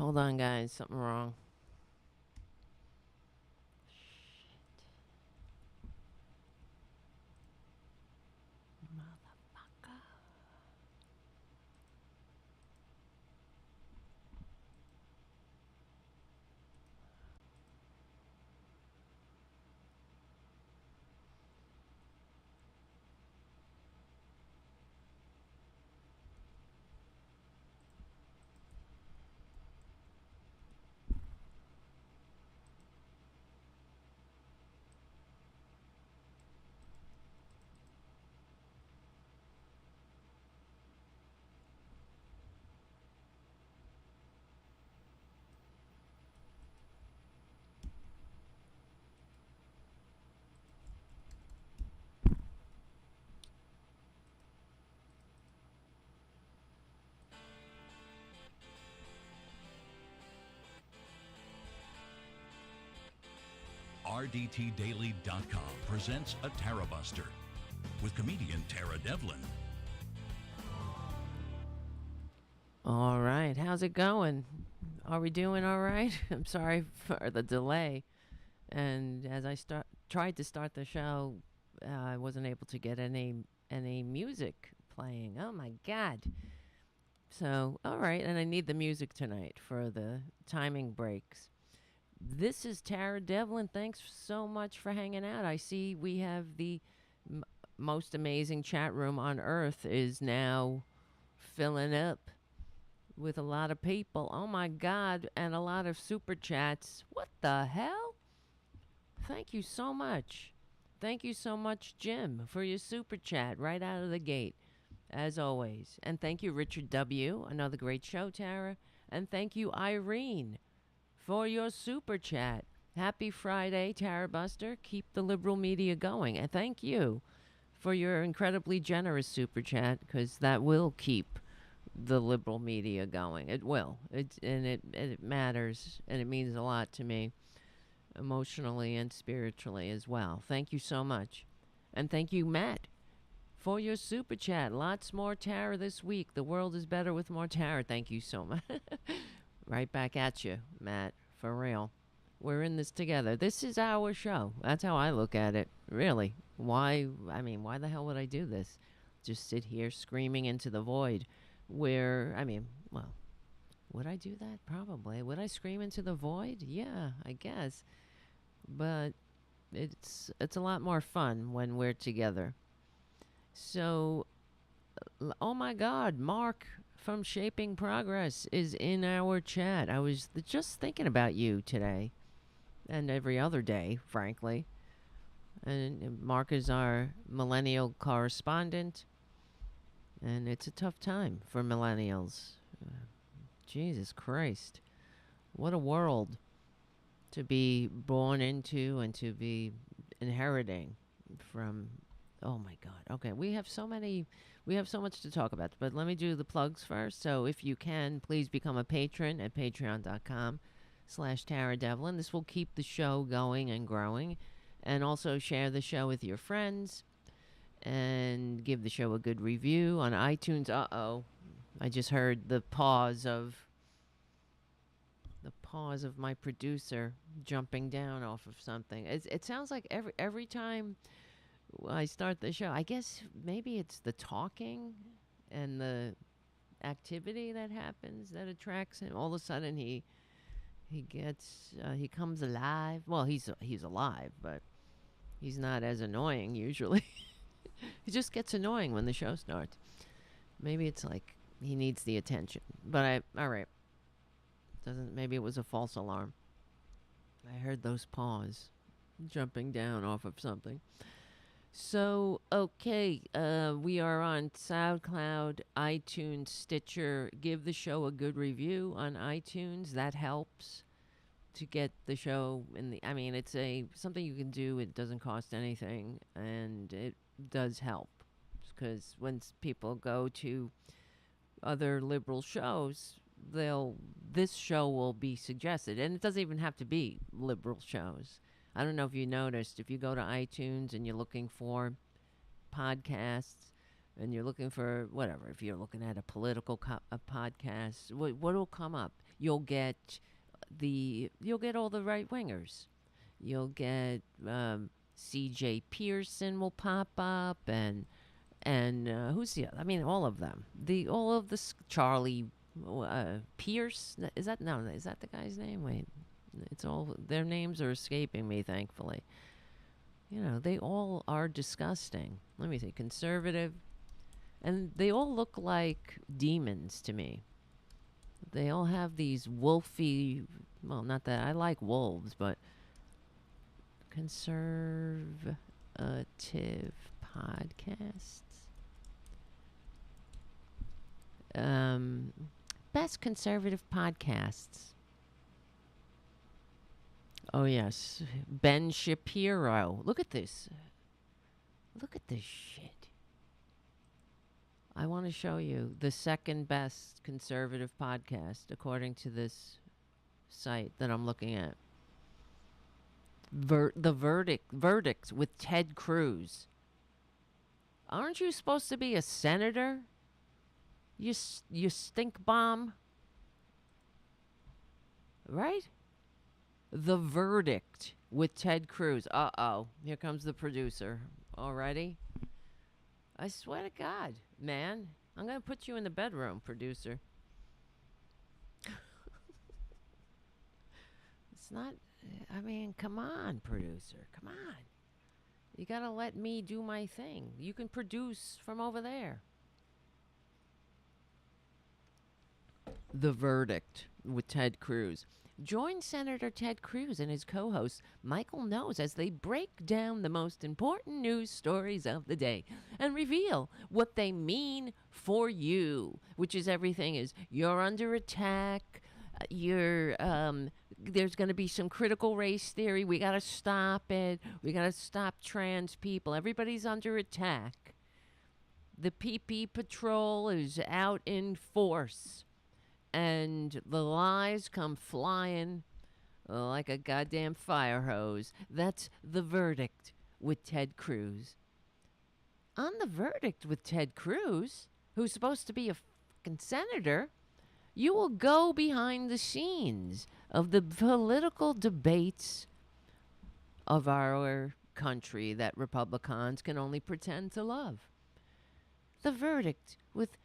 Hold on, guys. Something wrong. Shit. Motherfucker. RDTDaily.com presents a Tarabuster with comedian Tara Devlin. All right. How's it going? Are we doing all right? I'm sorry for the delay. And as I tried to start the show, I wasn't able to get any music playing. Oh my god. So, all right, and I need the music tonight for the timing breaks. This is Tara Devlin. Thanks so much for hanging out. I see we have the most amazing chat room on earth is now filling up with a lot of people. Oh my God. And a lot of super chats. What the hell? Thank you so much. Thank you so much, Jim, for your super chat right out of the gate, as always. And thank you, Richard W. Another great show, Tara. And thank you, Irene, for your super chat. Happy Friday, Tarabuster. Keep the liberal media going. And thank you for your incredibly generous super chat, because that will keep the liberal media going. It will. It matters, and it means a lot to me, emotionally and spiritually as well. Thank you so much. And thank you, Matt, for your super chat. Lots more Tara this week. The world is better with more Tara. Thank you so much. Right back at you, Matt. For real. We're in this together. This is our show. That's how I look at it. Really. Why the hell would I do this? Just sit here screaming into the void. Would I do that? Probably. Would I scream into the void? Yeah, I guess. But it's a lot more fun when we're together. So, oh my God, Mark from Shaping Progress is in our chat. I was just thinking about you today and every other day, frankly. And Mark is our millennial correspondent, and it's a tough time for millennials. Jesus Christ. What a world to be born into and to be inheriting from. Oh my God. Okay, we have so much to talk about, but let me do the plugs first. So if you can, please become a patron at patreon.com/Tara Devlin. This will keep the show going and growing. And also share the show with your friends and give the show a good review on iTunes. Uh-oh. I just heard the pause of my producer jumping down off of something. It sounds like every time I start the show, I guess maybe it's the talking and the activity that happens that attracts him. All of a sudden he comes alive. Well, he's alive, but he's not as annoying usually. He just gets annoying when the show starts. Maybe it's like he needs the attention. But all right. Maybe it was a false alarm. I heard those paws jumping down off of something. So, okay, we are on SoundCloud, iTunes, Stitcher. Give the show a good review on iTunes. That helps to get the show in the. I mean, it's something you can do. It doesn't cost anything, and it does help, because when people go to other liberal shows, this show will be suggested, and it doesn't even have to be liberal shows. I don't know if you noticed, if you go to iTunes and you're looking for podcasts and you're looking for whatever, if you're looking at a political a podcast, what will come up? you'll get all the right wingers. You'll get C.J. Pearson will pop up, and who's the other? I mean, all of them. All of the Charlie Pierce. Is that no? Is that the guy's name? Wait, it's all their names are escaping me. Thankfully, they all are disgusting. Let me see, conservative, and they all look like demons to me. They all have these wolfy. Well, not that I like wolves, but conservative podcasts. Best conservative podcasts. Oh yes, Ben Shapiro. Look at this. Look at this shit. I want to show you the second best conservative podcast according to this site that I'm looking at. The verdict with Ted Cruz. Aren't you supposed to be a senator? You stink bomb. Right? The verdict with Ted Cruz. Uh-oh. Here comes the producer. Already? I swear to God, man. I'm going to put you in the bedroom, producer. It's not... I mean, come on, producer. Come on. You got to let me do my thing. You can produce from over there. The verdict with Ted Cruz. Join Senator Ted Cruz and his co-host Michael Knowles as they break down the most important news stories of the day and reveal what they mean for you, which is everything is you're under attack, there's going to be some critical race theory, we got to stop it, we got to stop trans people, everybody's under attack. The PP patrol is out in force. And the lies come flying like a goddamn fire hose. That's the verdict with Ted Cruz. On the verdict with Ted Cruz, who's supposed to be a fucking senator, you will go behind the scenes of the political debates of our country that Republicans can only pretend to love. The verdict with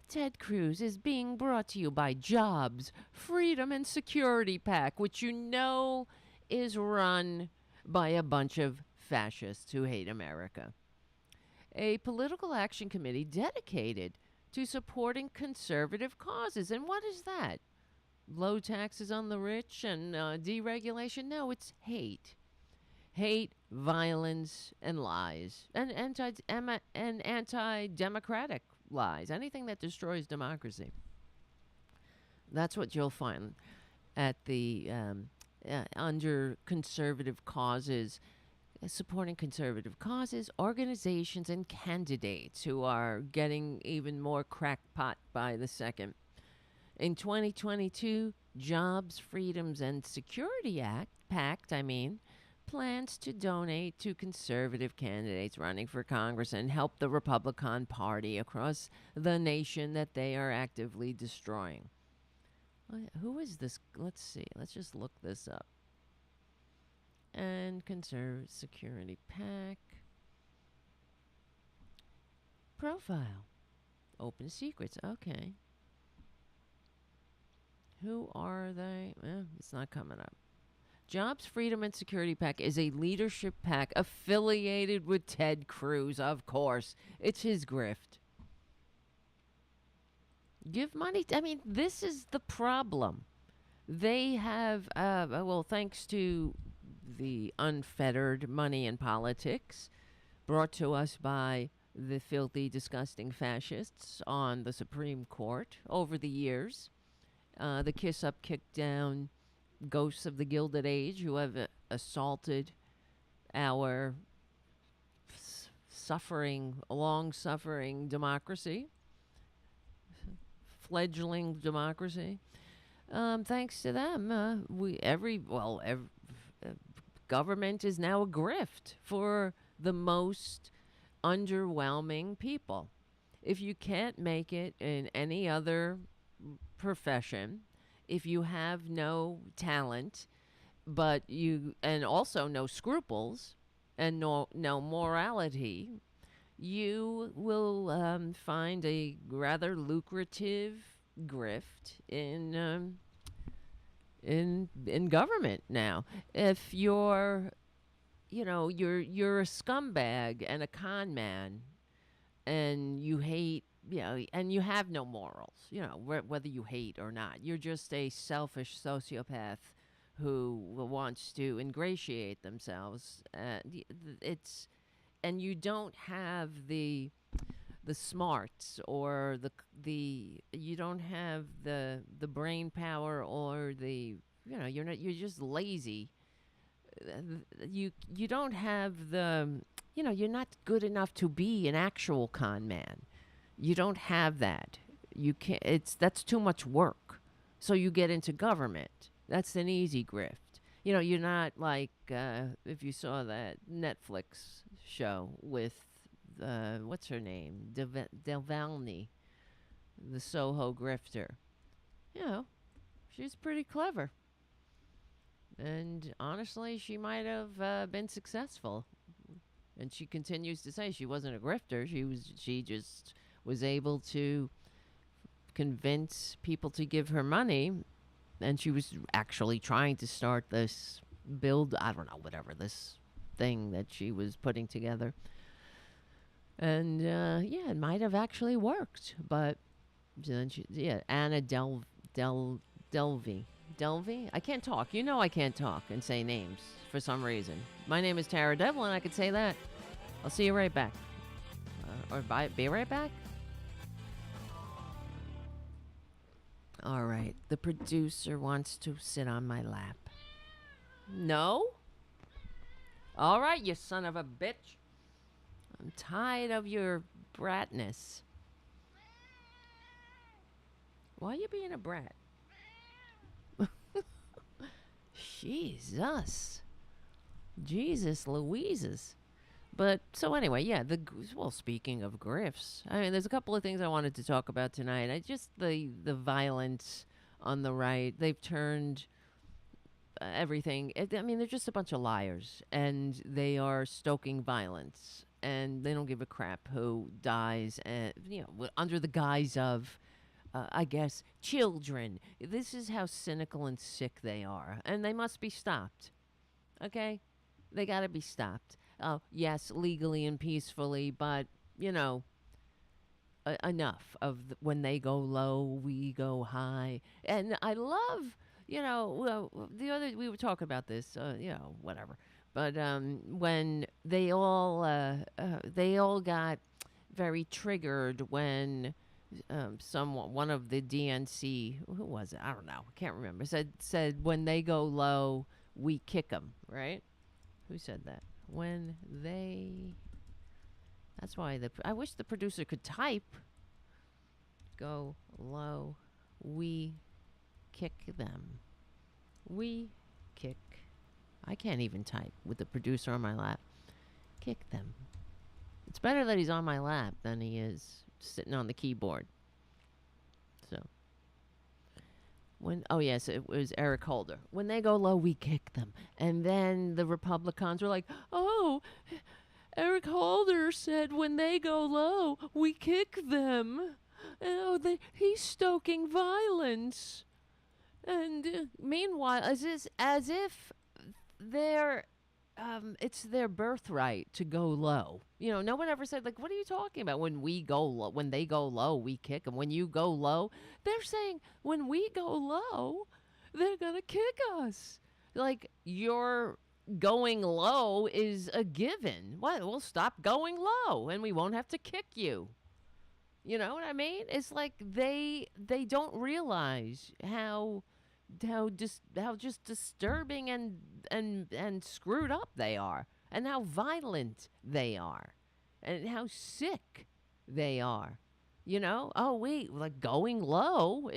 Ted Cruz is being brought to you by Jobs, Freedom, and Security PAC, which you know is run by a bunch of fascists who hate America. A political action committee dedicated to supporting conservative causes. And what is that? Low taxes on the rich and deregulation? No, it's hate. Hate, violence, and lies. And anti-democratic lies, anything that destroys democracy. That's what you'll find at the under conservative causes, supporting conservative causes, organizations, and candidates who are getting even more crackpot by the second. In 2022, Jobs, Freedoms, and Security Pact, plans to donate to conservative candidates running for Congress and help the Republican Party across the nation that they are actively destroying. Who is this? Let's see. Let's just look this up. And Conservative Security PAC. Profile. Open secrets. Okay. Who are they? It's not coming up. Jobs, Freedom, and Security PAC is a leadership PAC affiliated with Ted Cruz, of course. It's his grift. Give money. This is the problem. They have, thanks to the unfettered money in politics brought to us by the filthy, disgusting fascists on the Supreme Court over the years, the kiss-up, kick-down ghosts of the Gilded Age who have assaulted our long-suffering democracy, fledgling democracy. Thanks to them, government is now a grift for the most underwhelming people. If you can't make it in any other profession, if you have no talent, but and also no scruples and no morality, you will find a rather lucrative grift in government now. If you're a scumbag and a con man, and you hate, and you have no morals, whether you hate or not, you're just a selfish sociopath who wants to ingratiate themselves. And you don't have the smarts, or the you don't have the brain power, or you're just lazy. You don't have you're not good enough to be an actual con man. You don't have that. You can't. That's too much work. So you get into government. That's an easy grift. You're not like, if you saw that Netflix show with what's her name, Delvalny, the Soho grifter. She's pretty clever, and honestly, she might have been successful. And she continues to say she wasn't a grifter. She just was able to convince people to give her money, and she was actually trying to start this build, I don't know, whatever, this thing that she was putting together. And it might have actually worked, but then Anna Delvey. I can't talk. I can't talk and say names for some reason. My name is Tara Devlin. I could say that. I'll see you right back. Be right back. All right. The producer wants to sit on my lap. No? All right, you son of a bitch. I'm tired of your bratness. Why are you being a brat? Jesus Louises. But so anyway, speaking of grifts, I mean, there's a couple of things I wanted to talk about tonight. The violence on the right. They've turned everything. They're just a bunch of liars, and they are stoking violence, and they don't give a crap who dies, under the guise of, I guess, children. This is how cynical and sick they are, and they must be stopped. Okay? They got to be stopped. Oh, yes, legally and peacefully, but, enough of when they go low, we go high. And I love, we were talking about this, whatever. But when they all got very triggered when one of the DNC, who was it? I don't know. I can't remember. Said when they go low, we kick them, right? Who said that? That's why I wish the producer could type. Go low, we kick them. We kick. I can't even type with the producer on my lap. Kick them. It's better that he's on my lap than he is sitting on the keyboard. So. It was Eric Holder. When they go low, we kick them. And then the Republicans were like, oh, Eric Holder said when they go low, we kick them. He's stoking violence. And meanwhile, as if it's their birthright to go low. No one ever said, like, what are you talking about? When they go low, we kick them. When you go low, they're saying, when we go low, they're going to kick us. Like, your going low is a given. We'll stop going low, and we won't have to kick you. You know what I mean? It's like they don't realize how just disturbing and screwed up they are, and how violent they are, and how sick they are. Like, going low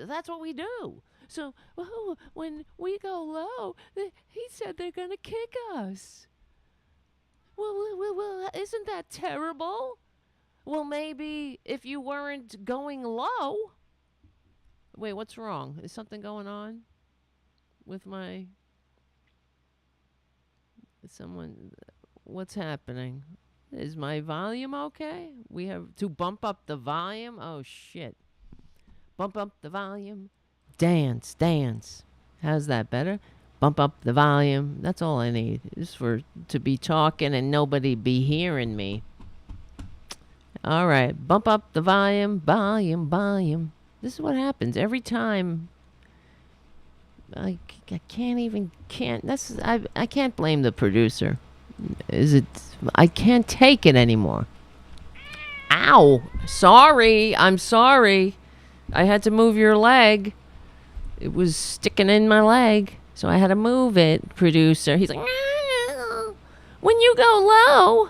that's what we do. So when we go low, he said they're gonna kick us. Well, isn't that terrible? Well, maybe if you weren't going low, Wait, what's wrong? Is something going on with my someone? What's happening? Is my volume okay? We have to bump up the volume. Oh shit! Bump up the volume. Dance, dance. How's that better? Bump up the volume. That's all I need. Is for to be talking and nobody be hearing me. All right, bump up the volume, volume, volume. This is what happens every time. I can't even can't. I can't blame the producer. Is it? I can't take it anymore. Ow! Sorry, I'm sorry. I had to move your leg. It was sticking in my leg, so I had to move it. Producer, he's like, when you go low.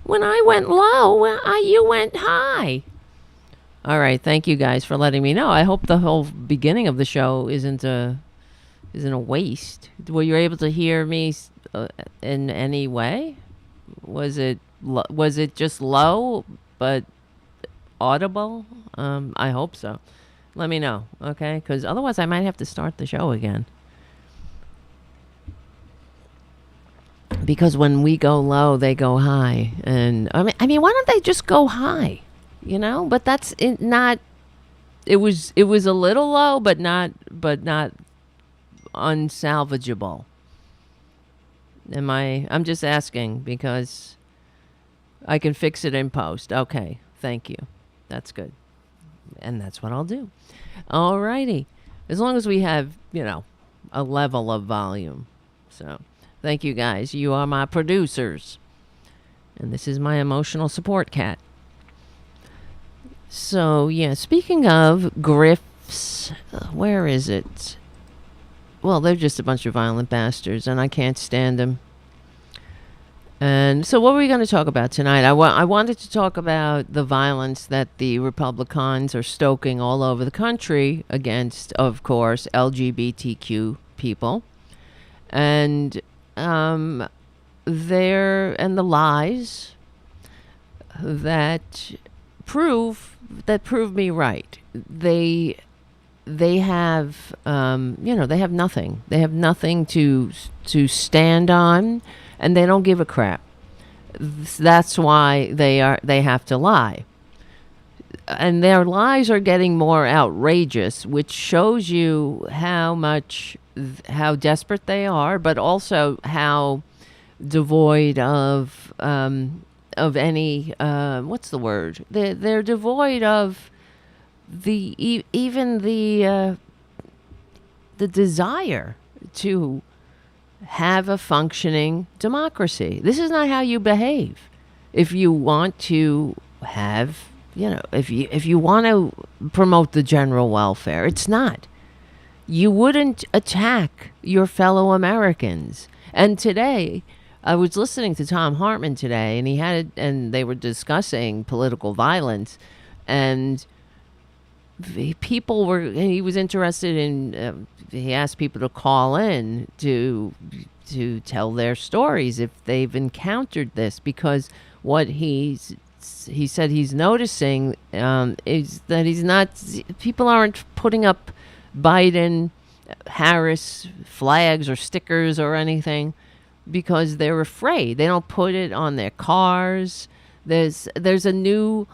When I went low, you went high. All right, thank you guys for letting me know. I hope the whole beginning of the show isn't a waste. Were you able to hear me in any way? Was it just low but audible? I hope so. Let me know, okay? Because otherwise, I might have to start the show again. Because when we go low, they go high, and I mean, why don't they just go high? You know, but that's not. It was a little low, but not unsalvageable. I'm just asking because I can fix it in post. Okay, thank you. That's good, and that's what I'll do. Alrighty, as long as we have a level of volume. So. Thank you, guys. You are my producers. And this is my emotional support cat. So, yeah, speaking of grifts, where is it? Well, they're just a bunch of violent bastards, and I can't stand them. And so what were we going to talk about tonight? I wanted to talk about the violence that the Republicans are stoking all over the country against, of course, LGBTQ people. And the lies that prove me right. They have they have nothing. They have nothing to stand on, and they don't give a crap. That's why they have to lie. And their lies are getting more outrageous, which shows you how desperate they are, but also how devoid of any what's the word? They're devoid of even the desire to have a functioning democracy. This is not how you behave. If you want to have, if you want to promote the general welfare, it's not. You wouldn't attack your fellow Americans. And today, I was listening to Tom Hartman today, and they were discussing political violence, and he was interested in, he asked people to call in to tell their stories if they've encountered this, because what he said he's noticing is that people aren't putting up Biden, Harris flags or stickers or anything because they're afraid. They don't put it on their cars. There's a new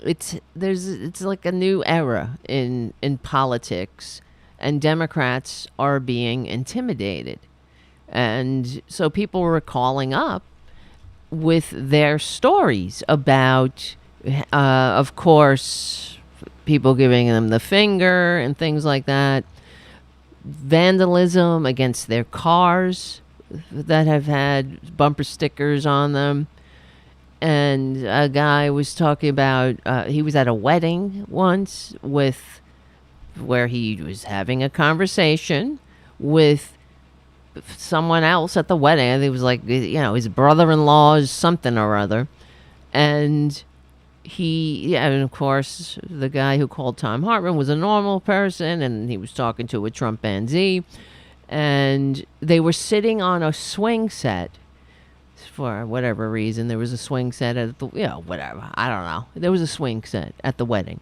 it's like a new era in politics, and Democrats are being intimidated. And so people were calling up with their stories about of course, people giving them the finger and things like that. Vandalism against their cars that have had bumper stickers on them. And a guy was talking about, he was at a wedding once where he was having a conversation with someone else at the wedding. I think it was like, his brother-in-law's something or other. And and of course, the guy who called Tom Hartman was a normal person, and he was talking to a Trumpanzee, and they were sitting on a swing set for whatever reason. There was a swing set at the, whatever, I don't know. There was a swing set at the wedding,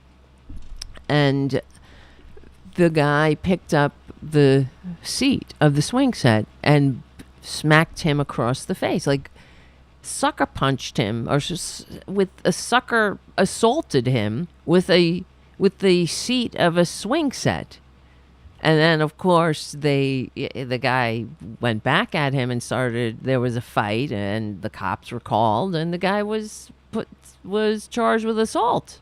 and the guy picked up the seat of the swing set and smacked him across the face, like sucker punched him, or just with a sucker assaulted him with the seat of a swing set. And then, of course, the guy went back at him and there was a fight, and the cops were called, and the guy was charged with assault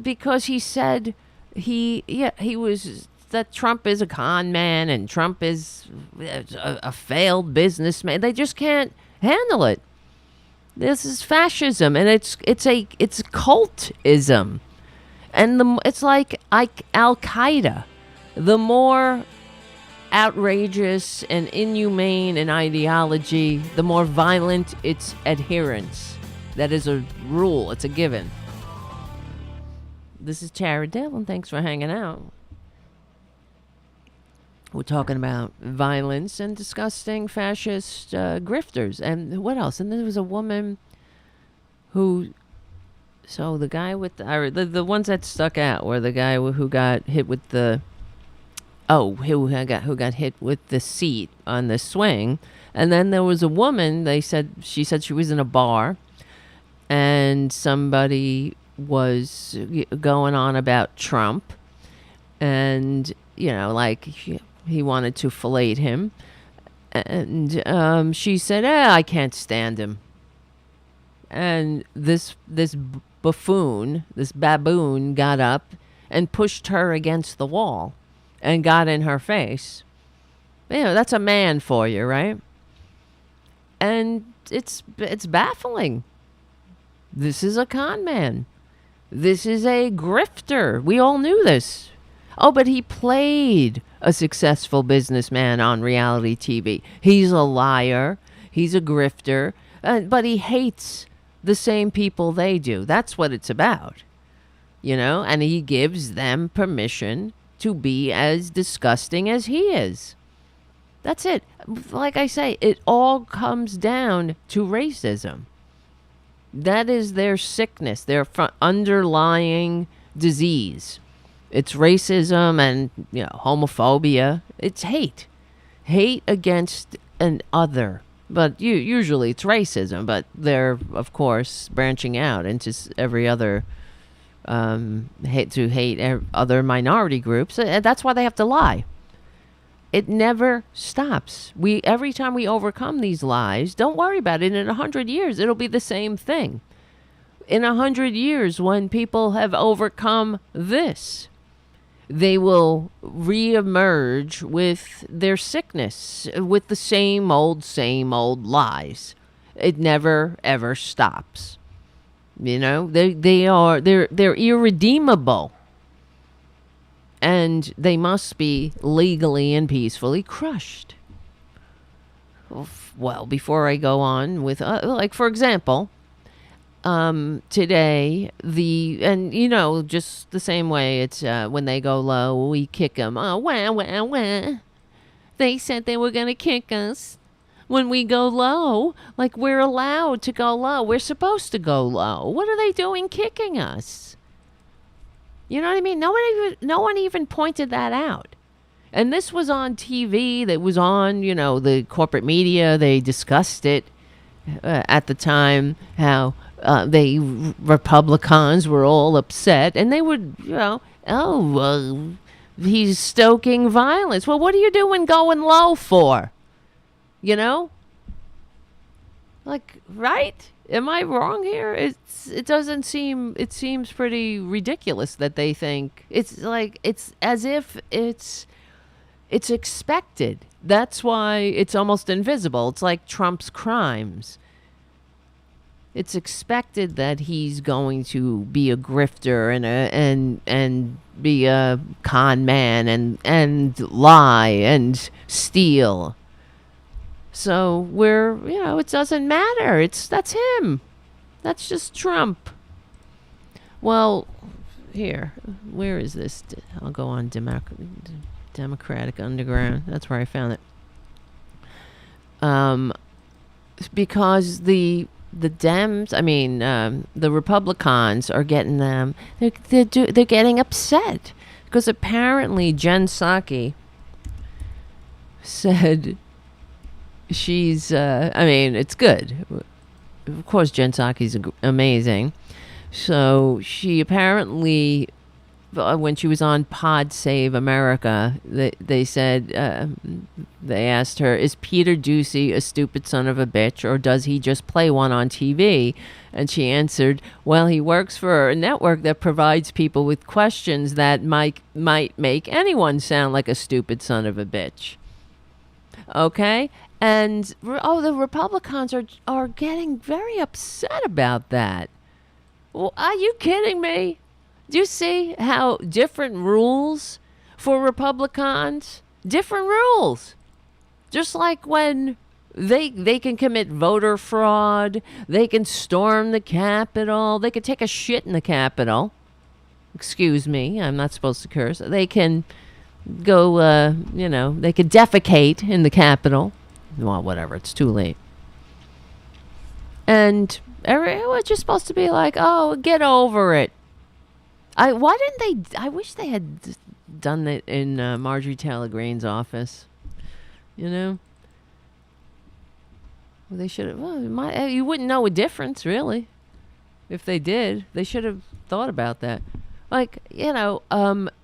because he said that Trump is a con man and Trump is a failed businessman. They just can't handle it. This is fascism, and it's cultism. And it's like Al Qaeda. The more outrageous and inhumane an ideology, the more violent its adherents. That is a rule. It's a given. This is Tara Dillon. Thanks for hanging out. We're talking about violence and disgusting fascist grifters. And what else? And there was a woman who... So the guy with the ones that stuck out were the guy who got hit with who got hit with the seat on the swing, and then there was a woman. She said she was in a bar, and somebody was going on about Trump, and like he wanted to fillet him, and she said, I can't stand him. And this baboon got up and pushed her against the wall and got in her face. That's a man for you, right? And it's baffling. This is a con man. This is a grifter. We all knew this. Oh, but he played a successful businessman on reality TV. He's a liar. He's a grifter. But he hates the same people they do. That's what it's about. And he gives them permission to be as disgusting as he is. That's it. Like I say, it all comes down to racism. That is their sickness, their underlying disease. It's racism and homophobia. It's hate. Hate against an other. But usually it's racism, but they're, of course, branching out into every other hate other minority groups. That's why they have to lie. It never stops. Every time we overcome these lies, don't worry about it. In 100 years, it'll be the same thing. In 100 years, when people have overcome this, they will reemerge with their sickness, with the same old lies. It never ever stops. They're irredeemable, and they must be legally and peacefully crushed. Well, before I go on with, for example, today, just the same way it's when they go low, we kick them. Oh, wah, wah, wah. They said they were going to kick us when we go low. Like, we're allowed to go low. We're supposed to go low. What are they doing kicking us? You know what I mean? No one even pointed that out. And this was on TV. That was on, the corporate media. They discussed it at the time, how Republicans were all upset, and they would, he's stoking violence. Well, what are you doing going low for? Right? Am I wrong here? It seems pretty ridiculous that they think it's as if it's expected. That's why it's almost invisible. It's like Trump's crimes. It's expected that he's going to be a grifter and be a con man and lie and steal. So it doesn't matter. That's him. That's just Trump. Well, where is this? I'll go on Democratic Underground. That's where I found it. Because the the Dems, the Republicans are getting them. They're getting upset because apparently Jen Psaki said she's. It's good. Of course, Jen Psaki's amazing. So she apparently, when she was on Pod Save America, they said, they asked her, is Peter Ducey a stupid son of a bitch, or does he just play one on TV? And she answered, well, he works for a network that provides people with questions that might make anyone sound like a stupid son of a bitch. Okay? And, the Republicans are getting very upset about that. Well, are you kidding me? Do you see how different rules for Republicans? Different rules. Just like when they can commit voter fraud, they can storm the Capitol, they can take a shit in the Capitol. Excuse me, I'm not supposed to curse. They can go, they could defecate in the Capitol. Well, whatever, it's too late. And we're just supposed to be like, oh, get over it. Why didn't they? I wish they had done that in Marjorie Taylor Greene's office. Well, they should have. Well, you wouldn't know a difference, really, if they did. They should have thought about that. Like,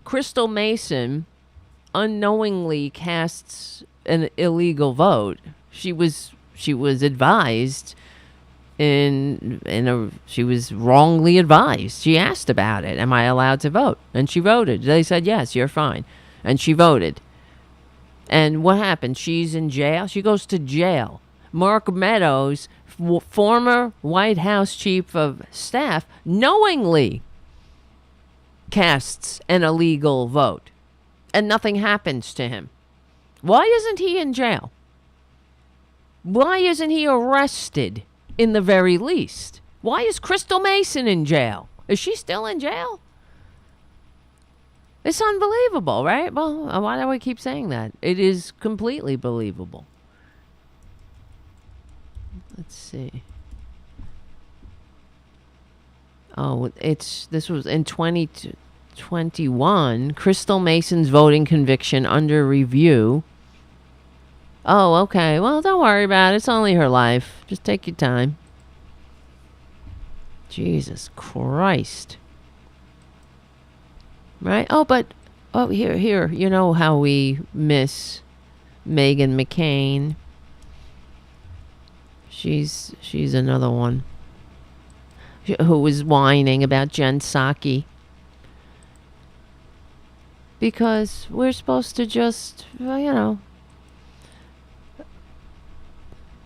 Crystal Mason unknowingly casts an illegal vote. She was advised. She was wrongly advised. She asked about it. Am I allowed to vote? And she voted. They said, yes, you're fine. And she voted. And what happened? She's in jail. She goes to jail. Mark Meadows, former White House chief of staff, knowingly casts an illegal vote. And nothing happens to him. Why isn't he in jail? Why isn't he arrested? In the very least. Why is Crystal Mason in jail? Is she still in jail? It's unbelievable, right? Well, why do I keep saying that? It is completely believable. Let's see. Oh, this was in 2021. Crystal Mason's voting conviction under review. Oh, okay. Well, don't worry about it. It's only her life. Just take your time. Jesus Christ. Right? Here. You know how we miss Meghan McCain. She's another one who was whining about Jen Psaki. Because we're supposed to just,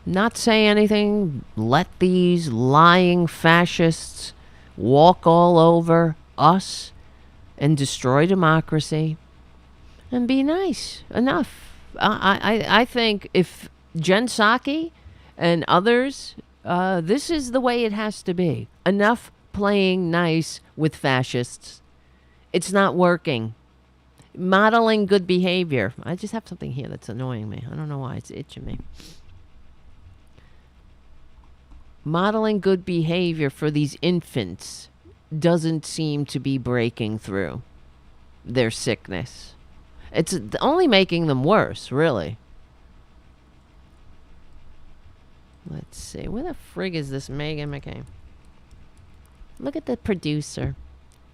not say anything, let these lying fascists walk all over us and destroy democracy and be nice. Enough. I think if Jen Psaki and others, this is the way it has to be. Enough playing nice with fascists. It's not working. Modeling good behavior. I just have something here that's annoying me. I don't know why it's itching me. Modeling good behavior for these infants doesn't seem to be breaking through their sickness. It's only making them worse, really. Let's see. Where the frig is this Meghan McCain? Look at the producer.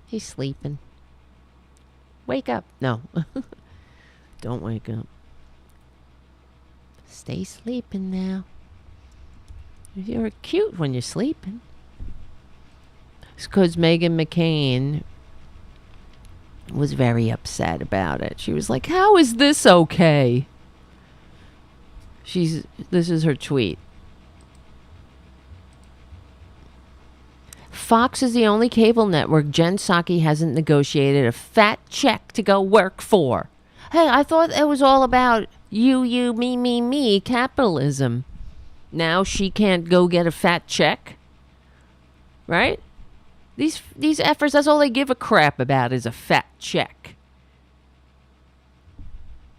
He's sleeping. Wake up. No. Don't wake up. Stay sleeping now. You're cute when you're sleeping. It's because Meghan McCain was very upset about it. She was like, how is this okay? This is her tweet. Fox is the only cable network Jen Psaki hasn't negotiated a fat check to go work for. Hey, I thought it was all about you, me, capitalism. Now she can't go get a fat check, right? These efforts, that's all they give a crap about is a fat check.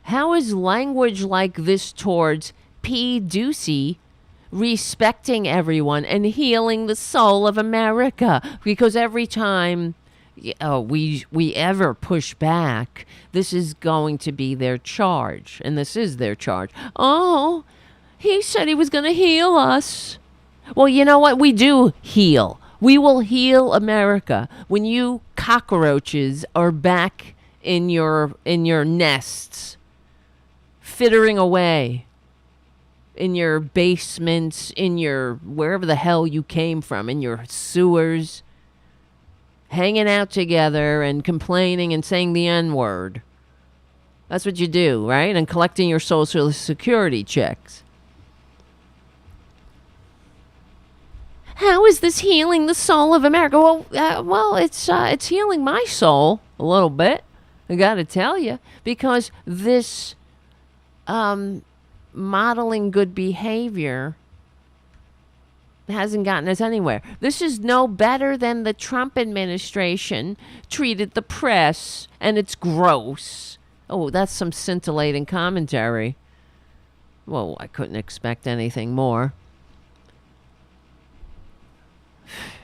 How is language like this towards P. Ducey respecting everyone and healing the soul of America. Because every time we ever push back, this is going to be their charge. And this is their charge. Oh, he said he was going to heal us. Well, you know what? We do heal. We will heal America when you cockroaches are back in your nests, fittering away in your basements, in your wherever the hell you came from, in your sewers, hanging out together and complaining and saying the N-word. That's what you do, right? And collecting your Social Security checks. How is this healing the soul of America? Well, it's healing my soul a little bit. I got to tell you, because this modeling good behavior hasn't gotten us anywhere. This is no better than the Trump administration treated the press, and it's gross. Oh, that's some scintillating commentary. Well, I couldn't expect anything more.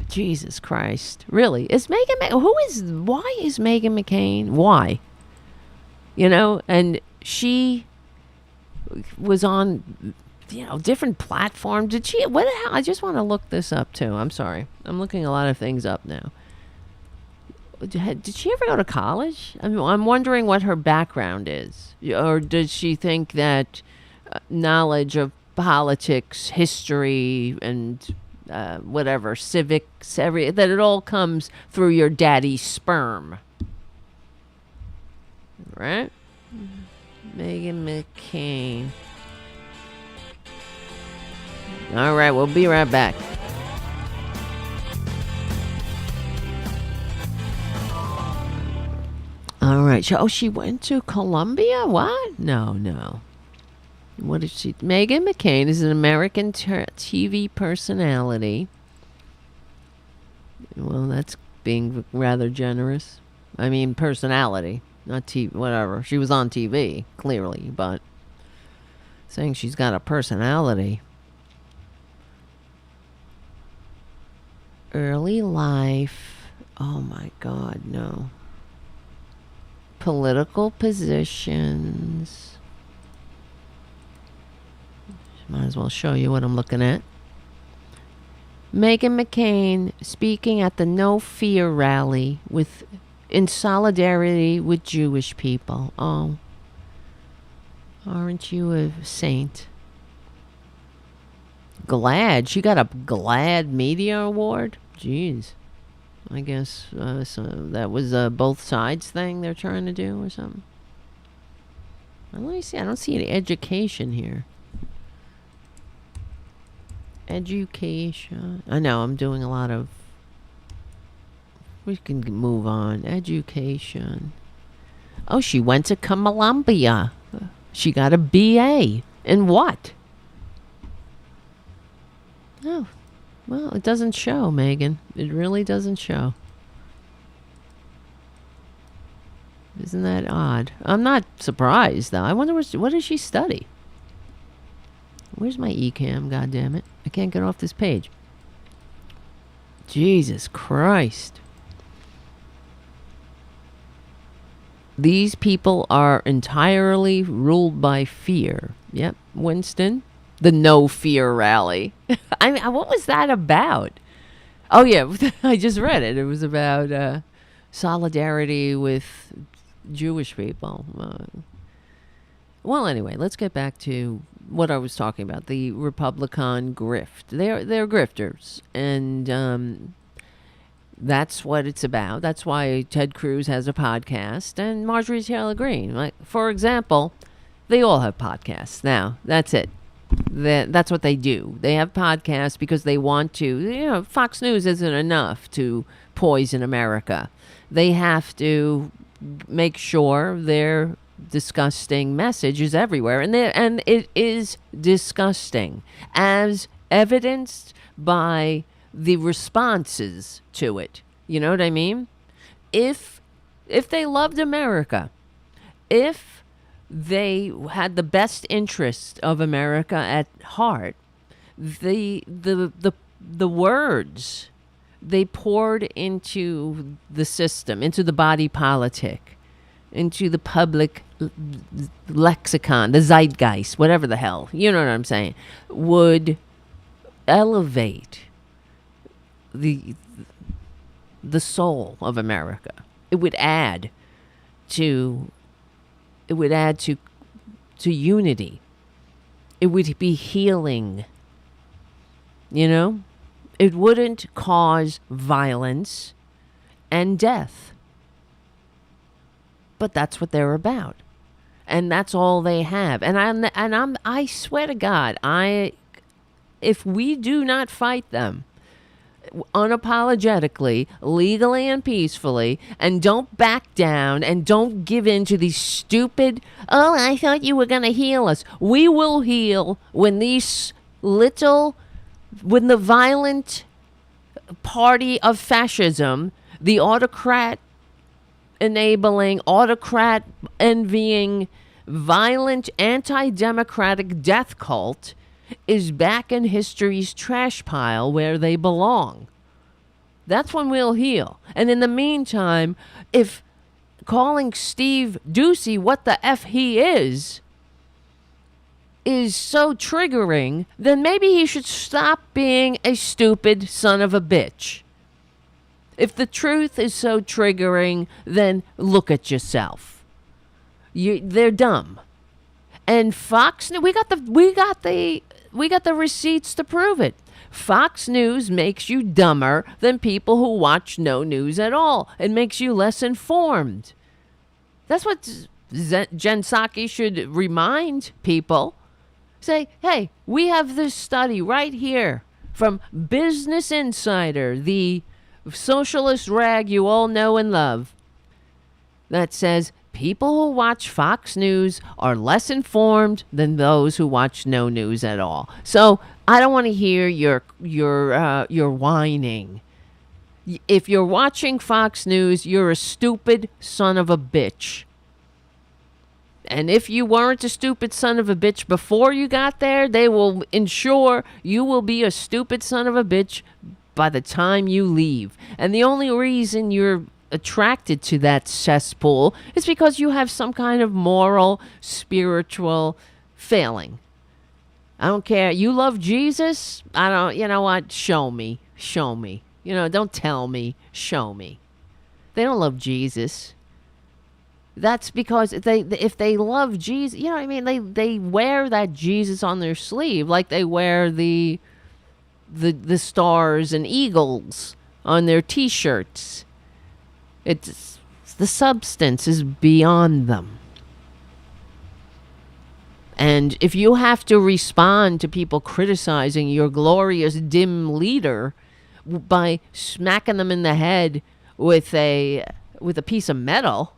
Jesus Christ. Really? Why is Meghan McCain? Why? You know, and she was on, different platforms. What the hell? I just want to look this up too. I'm sorry. I'm looking a lot of things up now. Did she ever go to college? I'm wondering what her background is. Or does she think that knowledge of politics, history, and whatever, civics, that it all comes through your daddy's sperm? Right? Meghan McCain. All right, we'll be right back. All right. She went to Columbia? What? No. What is she? Meghan McCain is an American TV personality. Well, that's being rather generous. I mean, personality, not TV, whatever. She was on TV, clearly, but saying she's got a personality. Early life. Oh, my God, no. Political positions. Might as well show you what I'm looking at. Meghan McCain speaking at the No Fear rally in solidarity with Jewish people. Oh, aren't you a saint? GLAAD. She got a GLAAD Media Award? Jeez. I guess so that was a both sides thing they're trying to do or something. Let me see. I don't see any education here. Education. I know I'm doing a lot of. We can move on. Education. Oh, she went to Columbia. She got a BA. In what? Oh, well, it doesn't show, Megan. It really doesn't show. Isn't that odd? I'm not surprised, though. I wonder what does she study? Where's my eCam, goddammit? I can't get off this page. Jesus Christ. These people are entirely ruled by fear. Yep, Winston. The No Fear rally. I mean, what was that about? Oh, yeah, I just read it. It was about solidarity with Jewish people. Well, anyway, let's get back to what I was talking about, the Republicon grift. They're grifters, and that's what it's about. That's why Ted Cruz has a podcast, and Marjorie Taylor Greene. Like, for example, they all have podcasts now. That's it. That's what they do. They have podcasts because they want to. Fox News isn't enough to poison America. They have to make sure their disgusting message is everywhere, and it is disgusting, as evidenced by the responses to it. You know what I mean? If they loved America, if they had the best interest of America at heart, the words they poured into the system, into the body politic, into the public lexicon, the zeitgeist, whatever the hell, you know what I'm saying, would elevate the soul of America. It would add to unity. It would be healing. You know? It wouldn't cause violence and death. But that's what they're about. And that's all they have. And I swear to God, if we do not fight them unapologetically, legally and peacefully, and don't back down and don't give in to these stupid, oh, I thought you were going to heal us. We will heal when when the violent party of fascism, the autocrat enabling, autocrat envying, violent anti-democratic death cult is back in history's trash pile where they belong. That's when we'll heal. And in the meantime, if calling Steve Ducey what the F he is so triggering, then maybe he should stop being a stupid son of a bitch. If the truth is so triggering, then look at yourself. They're dumb. And Fox, we got the receipts to prove it. Fox News makes you dumber than people who watch no news at all. It makes you less informed. That's what Jen Psaki should remind people. Say, hey, we have this study right here from Business Insider, the socialist rag you all know and love, that says people who watch Fox News are less informed than those who watch no news at all. So I don't want to hear your whining. If you're watching Fox News, you're a stupid son of a bitch. And if you weren't a stupid son of a bitch before you got there, they will ensure you will be a stupid son of a bitch by the time you leave. And the only reason you're attracted to that cesspool is because you have some kind of moral, spiritual failing. I don't care. You love Jesus? You know what? Show me. You know, don't tell me. Show me. They don't love Jesus. That's because if they love Jesus, you know what I mean? They wear that Jesus on their sleeve like they wear the stars and eagles on their T-shirts. It's the substance is beyond them. And if you have to respond to people criticizing your glorious dim leader by smacking them in the head with a piece of metal,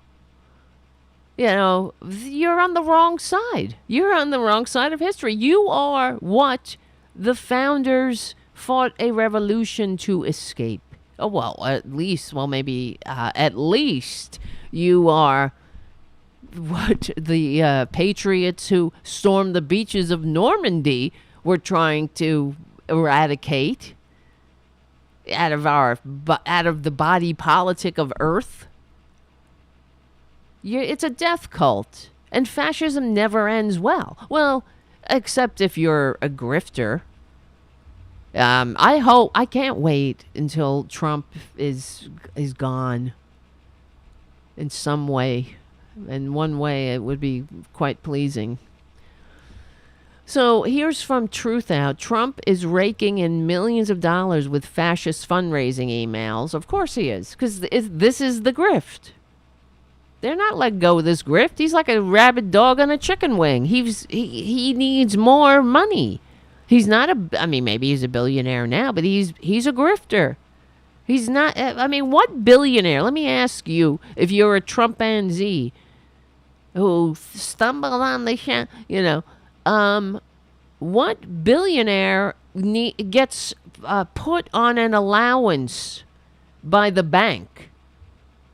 you know, you're on the wrong side. You're on the wrong side of history. You are what the founders fought a revolution to escape. Oh, well, at least you are what the patriots who stormed the beaches of Normandy were trying to eradicate out of the body politic of Earth. It's a death cult, and fascism never ends well. Well, except if you're a grifter. I can't wait until Trump is gone in some way. In one way, it would be quite pleasing. So here's from Truth Out. Trump is raking in millions of dollars with fascist fundraising emails. Of course he is, because this is the grift. They're not letting go of this grift. He's like a rabid dog on a chicken wing. He needs more money. He's not maybe he's a billionaire now, but he's a grifter. He's not, what billionaire? Let me ask you, if you're a Trumpanzee who stumbled on the show, what billionaire gets put on an allowance by the bank?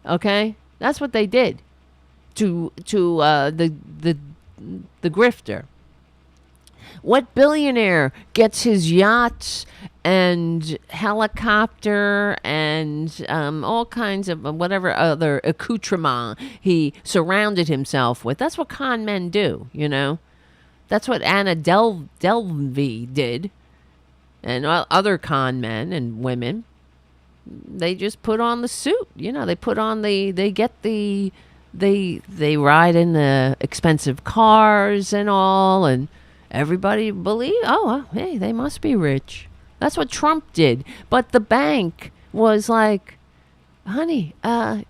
Okay? That's what they did to the grifter. What billionaire gets his yachts and helicopter and all kinds of whatever other accoutrement he surrounded himself with? That's what con men do, you know? That's what Anna Delvey did, and other con men and women. They just put on the suit, you know. They put on they get the, they ride in the expensive cars and all, and everybody believe, hey, they must be rich. That's what Trump did. But the bank was like, honey,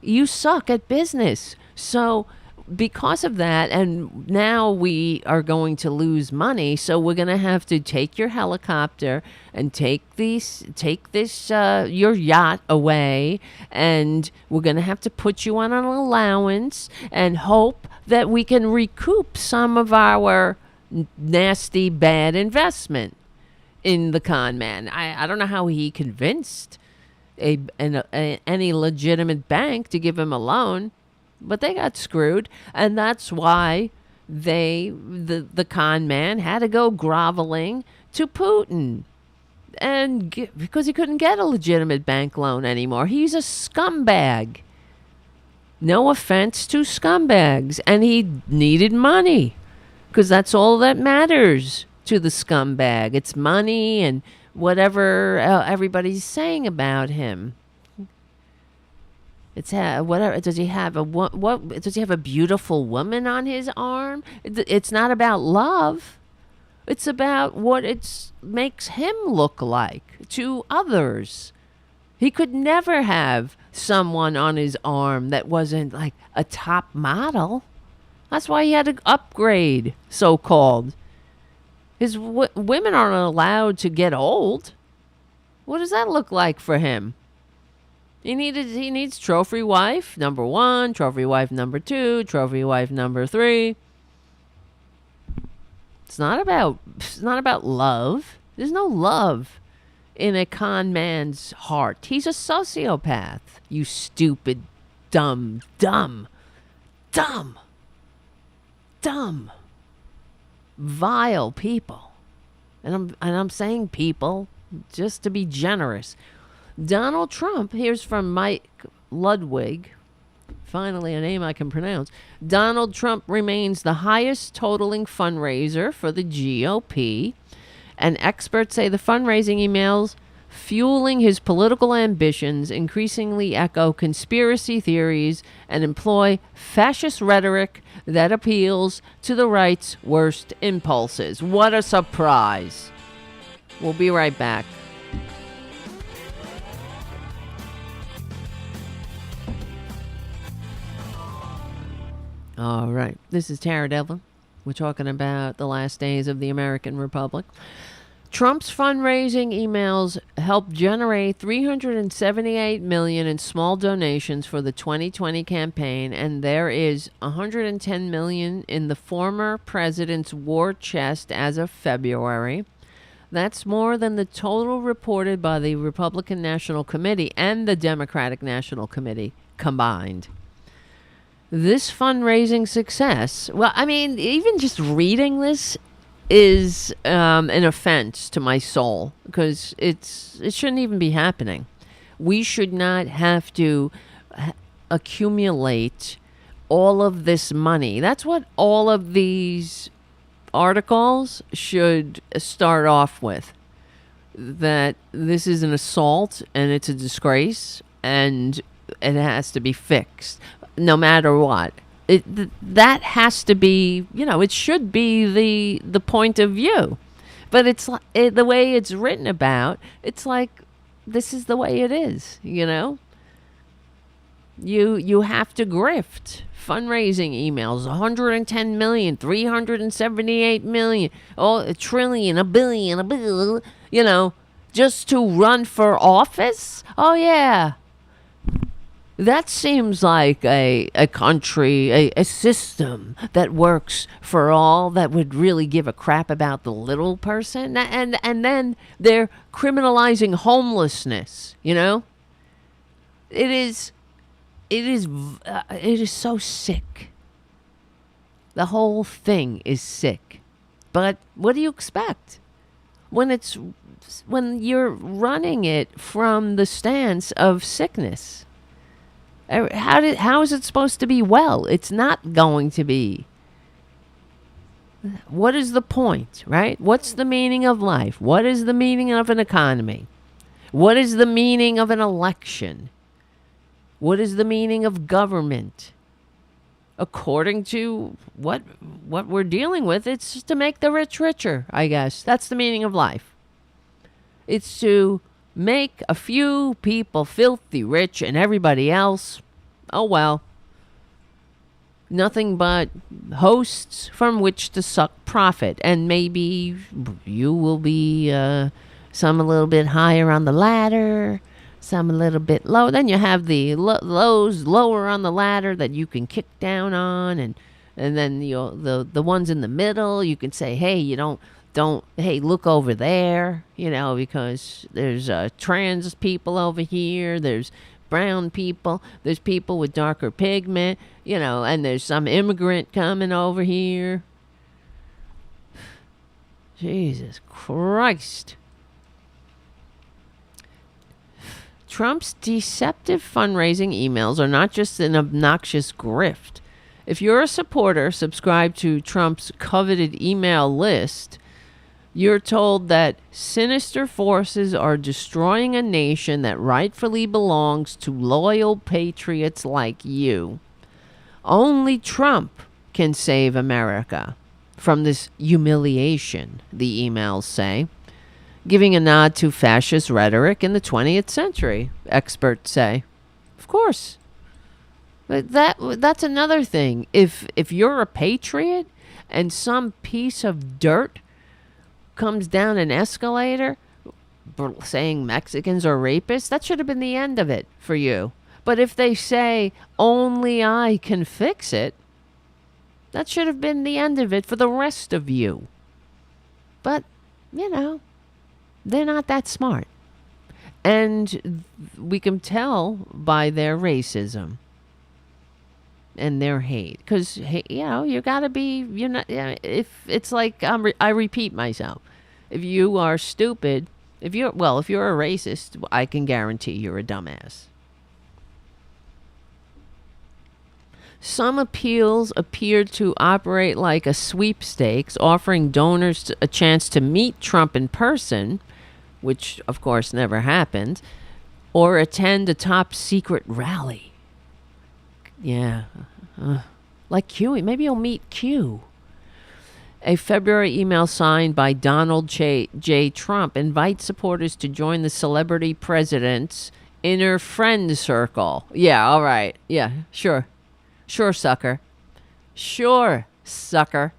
you suck at business. So because of that, and now we are going to lose money, so we're going to have to take your helicopter and take this your yacht away, and we're going to have to put you on an allowance and hope that we can recoup some of our nasty bad investment in the con man. I don't know how he convinced any legitimate bank to give him a loan, but they got screwed, and that's why the con man had to go groveling to Putin, and because he couldn't get a legitimate bank loan anymore. He's a scumbag. No offense to scumbags, and he needed money, because that's all that matters to the scumbag. It's money and whatever everybody's saying about him. It's whatever. Does he have what? Does he have a beautiful woman on his arm? It's not about love. It's about what it makes him look like to others. He could never have someone on his arm that wasn't like a top model. That's why he had to upgrade, so-called. His women aren't allowed to get old. What does that look like for him? He needs trophy wife number 1, trophy wife number 2, trophy wife number 3. It's not about love. There's no love in a con man's heart. He's a sociopath. You stupid, dumb, vile people. And I'm saying people just to be generous. Donald Trump, here's from Mike Ludwig, finally a name I can pronounce. Donald Trump remains the highest totaling fundraiser for the GOP, and experts say the fundraising emails fueling his political ambitions increasingly echo conspiracy theories and employ fascist rhetoric that appeals to the right's worst impulses. What a surprise. We'll be right back. All right. This is Tara Devlin. We're talking about the last days of the American Republic. Trump's fundraising emails helped generate $378 million in small donations for the 2020 campaign, and there is $110 million in the former president's war chest as of February. That's more than the total reported by the Republican National Committee and the Democratic National Committee combined. This fundraising success, well, I mean, even just reading this is an offense to my soul, because it shouldn't even be happening. We should not have to accumulate all of this money. That's what all of these articles should start off with. That this is an assault and it's a disgrace and it has to be fixed. No matter what, that has to be, it should be the point of view. But it's the way it's written about. It's like, this is the way it is. You have to grift. Fundraising emails, 110 million, 378 million, a trillion, a billion, just to run for office. Oh yeah. That seems like a country, a system that works for all, that would really give a crap about the little person. And then they're criminalizing homelessness, It is so sick. The whole thing is sick. But what do you expect when you're running it from the stance of sickness? How is it supposed to be well? It's not going to be. What is the point, right? What's the meaning of life? What is the meaning of an economy? What is the meaning of an election? What is the meaning of government? According to what we're dealing with, it's just to make the rich richer, I guess. That's the meaning of life. It's to make a few people filthy rich and everybody else, oh well, nothing but hosts from which to suck profit. And maybe you will be some a little bit higher on the ladder, some a little bit low. Then you have the lows lower on the ladder that you can kick down on, and then the ones in the middle, you can say, hey, you don't hey, look over there, because there's trans people over here, there's brown people, there's people with darker pigment, and there's some immigrant coming over here. Jesus Christ. Trump's deceptive fundraising emails are not just an obnoxious grift. If you're a supporter, subscribe to Trump's coveted email list, you're told that sinister forces are destroying a nation that rightfully belongs to loyal patriots like you. Only Trump can save America from this humiliation, the emails say, giving a nod to fascist rhetoric in the 20th century, experts say. Of course. But that's another thing. If you're a patriot and some piece of dirt comes down an escalator saying Mexicans are rapists, that should have been the end of it for you. But if they say only I can fix it, that should have been the end of it for the rest of you. But, they're not that smart. And we can tell by their racism and their hate. Because, you got to be, if it's like, I repeat myself. If you are stupid, if you're a racist, I can guarantee you're a dumbass. Some appeals appear to operate like a sweepstakes, offering donors a chance to meet Trump in person, which of course never happened, or attend a top secret rally. Yeah. Like Q. Maybe you'll meet Q. A February email signed by Donald J. Trump invites supporters to join the celebrity president's inner friend circle. Yeah, all right. Yeah, sure. Sure, sucker. Sure, sucker.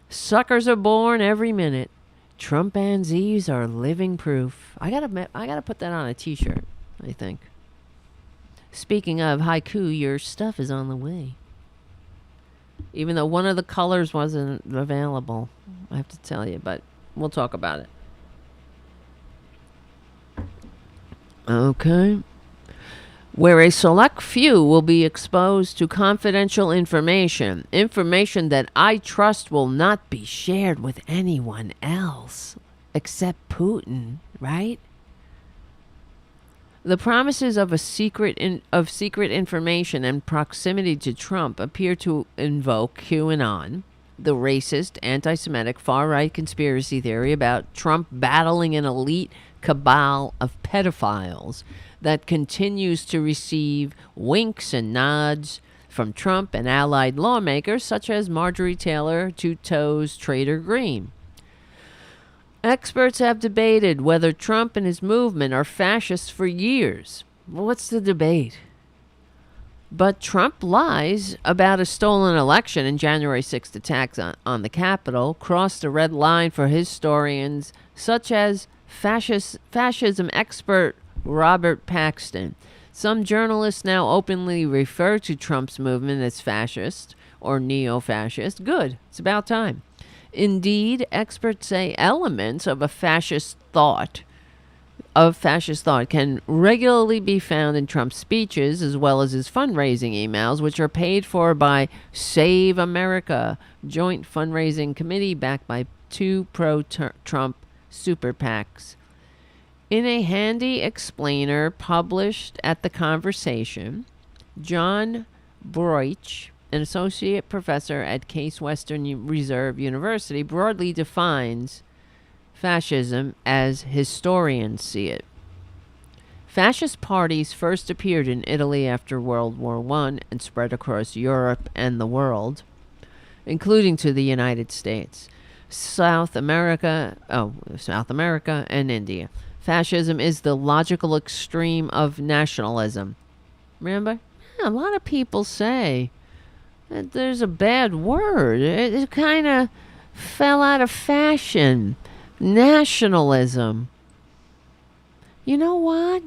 Suckers are born every minute. Trumpanzees are living proof. I gotta put that on a t-shirt, I think. Speaking of haiku, your stuff is on the way. Even though one of the colors wasn't available, I have to tell you, but we'll talk about it. Okay. Where a select few will be exposed to confidential information that I trust will not be shared with anyone else except Putin, right? The promises of secret information and proximity to Trump appear to invoke QAnon, the racist, anti-Semitic, far-right conspiracy theory about Trump battling an elite cabal of pedophiles that continues to receive winks and nods from Trump and allied lawmakers such as Marjorie Taylor Two-Toes Trader Green. Experts have debated whether Trump and his movement are fascists for years. Well, what's the debate? But Trump lies about a stolen election and January 6th attacks on the Capitol crossed a red line for historians such as fascism expert Robert Paxton. Some journalists now openly refer to Trump's movement as fascist or neo-fascist. Good. It's about time. Indeed, experts say elements of a fascist thought of fascist thought can regularly be found in Trump's speeches as well as his fundraising emails, which are paid for by Save America, joint fundraising committee backed by two pro-Trump super PACs. In a handy explainer published at The Conversation, John Broich, an associate professor at Case Western Reserve University, broadly defines fascism as historians see it. Fascist parties first appeared in Italy after World War I and spread across Europe and the world, including to the United States, South America, and India. Fascism is the logical extreme of nationalism. Remember? Yeah, a lot of people say that there's a bad word. It kind of fell out of fashion. Nationalism. You know what?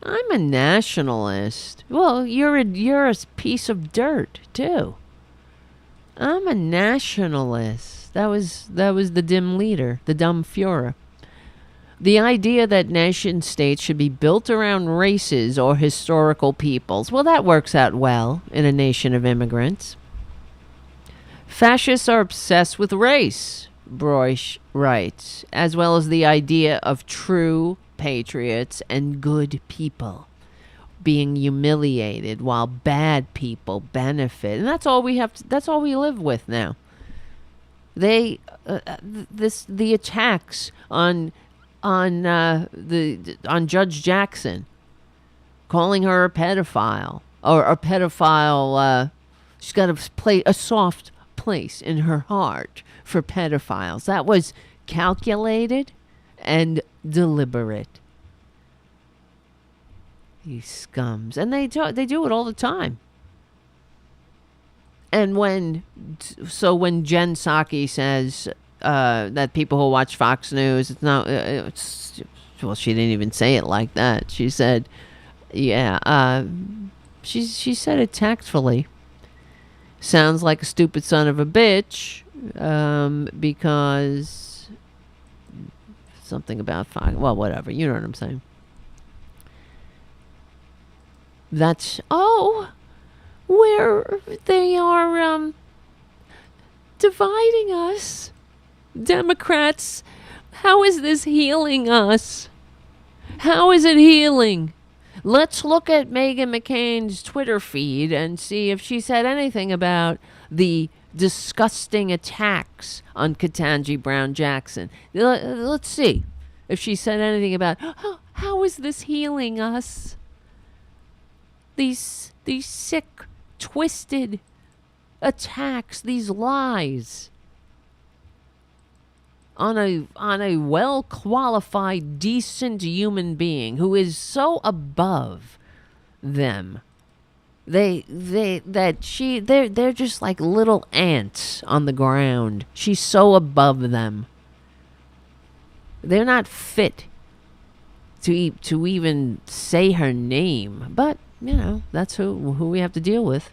I'm a nationalist. Well, you're a piece of dirt too. I'm a nationalist. That was the dim leader, the dumb Führer. The idea that nation states should be built around races or historical peoples, well, that works out well in a nation of immigrants. Fascists are obsessed with race, Broich writes, as well as the idea of true patriots and good people being humiliated while bad people benefit. And that's all we live with now. The attacks on Judge Jackson, calling her a pedophile or a pedophile. She's got to play a soft place in her heart for pedophiles. That was calculated and deliberate. These scums, and they do it all the time. And when Jen Psaki says that people who watch Fox News, well, she didn't even say it like that. She said, she said it tactfully. Sounds like a stupid son of a bitch, because something about Fox. Well, whatever. You know what I'm saying. That's where they are dividing us. Democrats, how is this healing us? How is it healing? Let's look at Meghan McCain's Twitter feed and see if she said anything about the disgusting attacks on Ketanji Brown Jackson. Let's see if she said anything about, how is this healing us? These sick, twisted attacks, these lies on a well-qualified, decent human being who is so above them. They're just like little ants on the ground. She's so above them. They're not fit to even say her name, but that's who we have to deal with.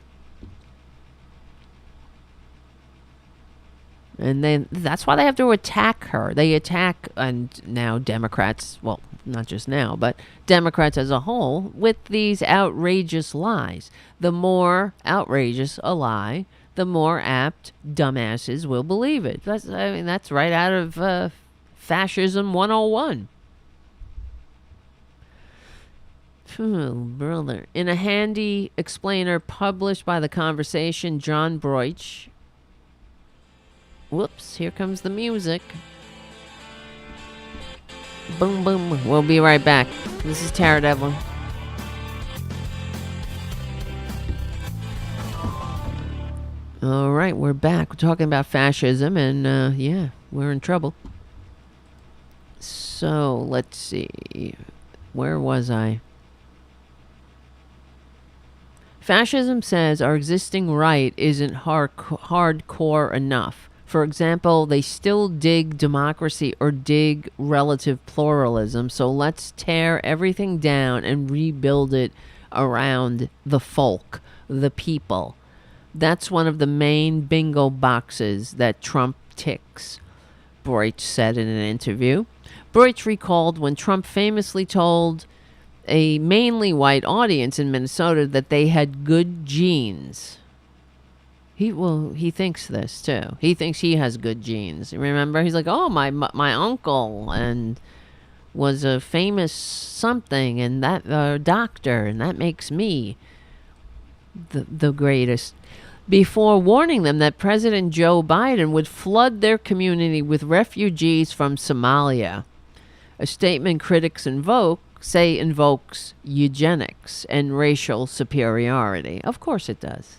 And then that's why they have to attack her. They attack, and now Democrats, well, not just now, but Democrats as a whole, with these outrageous lies. The more outrageous a lie, the more apt dumbasses will believe it. That's right out of Fascism 101. Oh, brother. In a handy explainer published by The Conversation, John Broich. Whoops, here comes the music. Boom, boom. We'll be right back. This is Tara Devlin. All right, we're back. We're talking about fascism, and we're in trouble. So, let's see. Where was I? Fascism says our existing right isn't hardcore enough. For example, they still dig democracy or dig relative pluralism, so let's tear everything down and rebuild it around the folk, the people. That's one of the main bingo boxes that Trump ticks, Broich said in an interview. Deutsch recalled when Trump famously told a mainly white audience in Minnesota that they had good genes. He thinks this too. He thinks he has good genes. Remember, he's like, oh, my uncle and was a famous something, and that doctor, and that makes me the greatest. Before warning them that President Joe Biden would flood their community with refugees from Somalia, a statement critics invokes eugenics and racial superiority. Of course it does.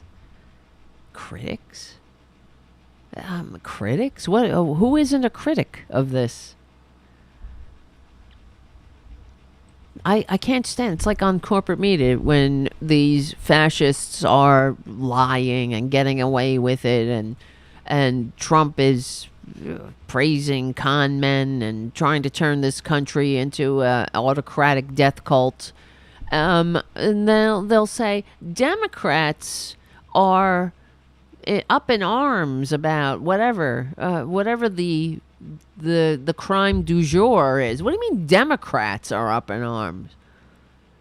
Critics? Critics? What? Who isn't a critic of this? I can't stand. It's like on corporate media when these fascists are lying and getting away with it, and Trump is praising con men and trying to turn this country into an autocratic death cult. And they'll say Democrats are up in arms about whatever the crime du jour is. What do you mean Democrats are up in arms?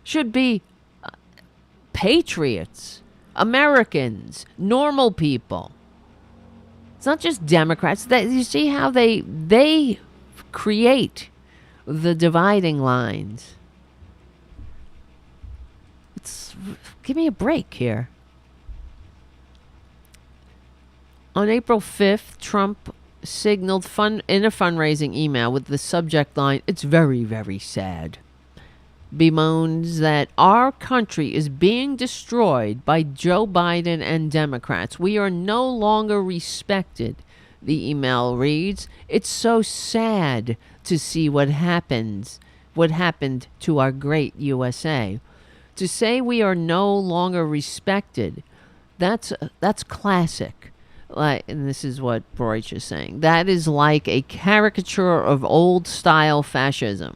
Should be patriots, Americans, normal people. It's not just Democrats. You see how they create the dividing lines. Give me a break here. On April 5th, Trump signaled in a fundraising email with the subject line, "It's very, very sad," bemoans that our country is being destroyed by Joe Biden and Democrats. We are no longer respected. The email reads, "It's so sad to see what happened to our great USA. To say we are no longer respected, that's classic." And this is what Deutsch is saying. That is like a caricature of old-style fascism.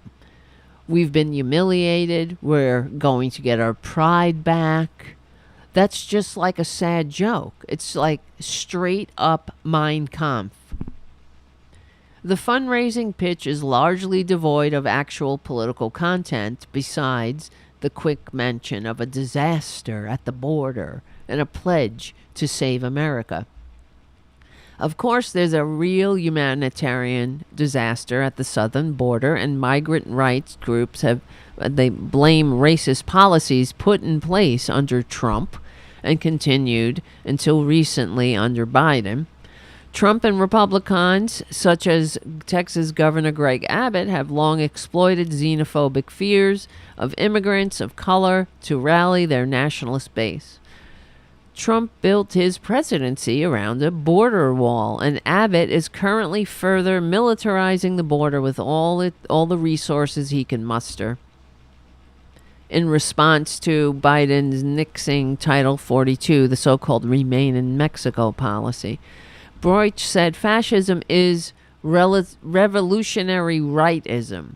We've been humiliated. We're going to get our pride back. That's just like a sad joke. It's like straight-up Mein Kampf. The fundraising pitch is largely devoid of actual political content besides the quick mention of a disaster at the border and a pledge to save America. Of course, there's a real humanitarian disaster at the southern border, and migrant rights groups they blame racist policies put in place under Trump and continued until recently under Biden. Trump and Republicans, such as Texas Governor Greg Abbott, have long exploited xenophobic fears of immigrants of color to rally their nationalist base. Trump built his presidency around a border wall, and Abbott is currently further militarizing the border with all the resources he can muster. In response to Biden's nixing Title 42, the so-called Remain in Mexico policy, Deutsch said fascism is revolutionary rightism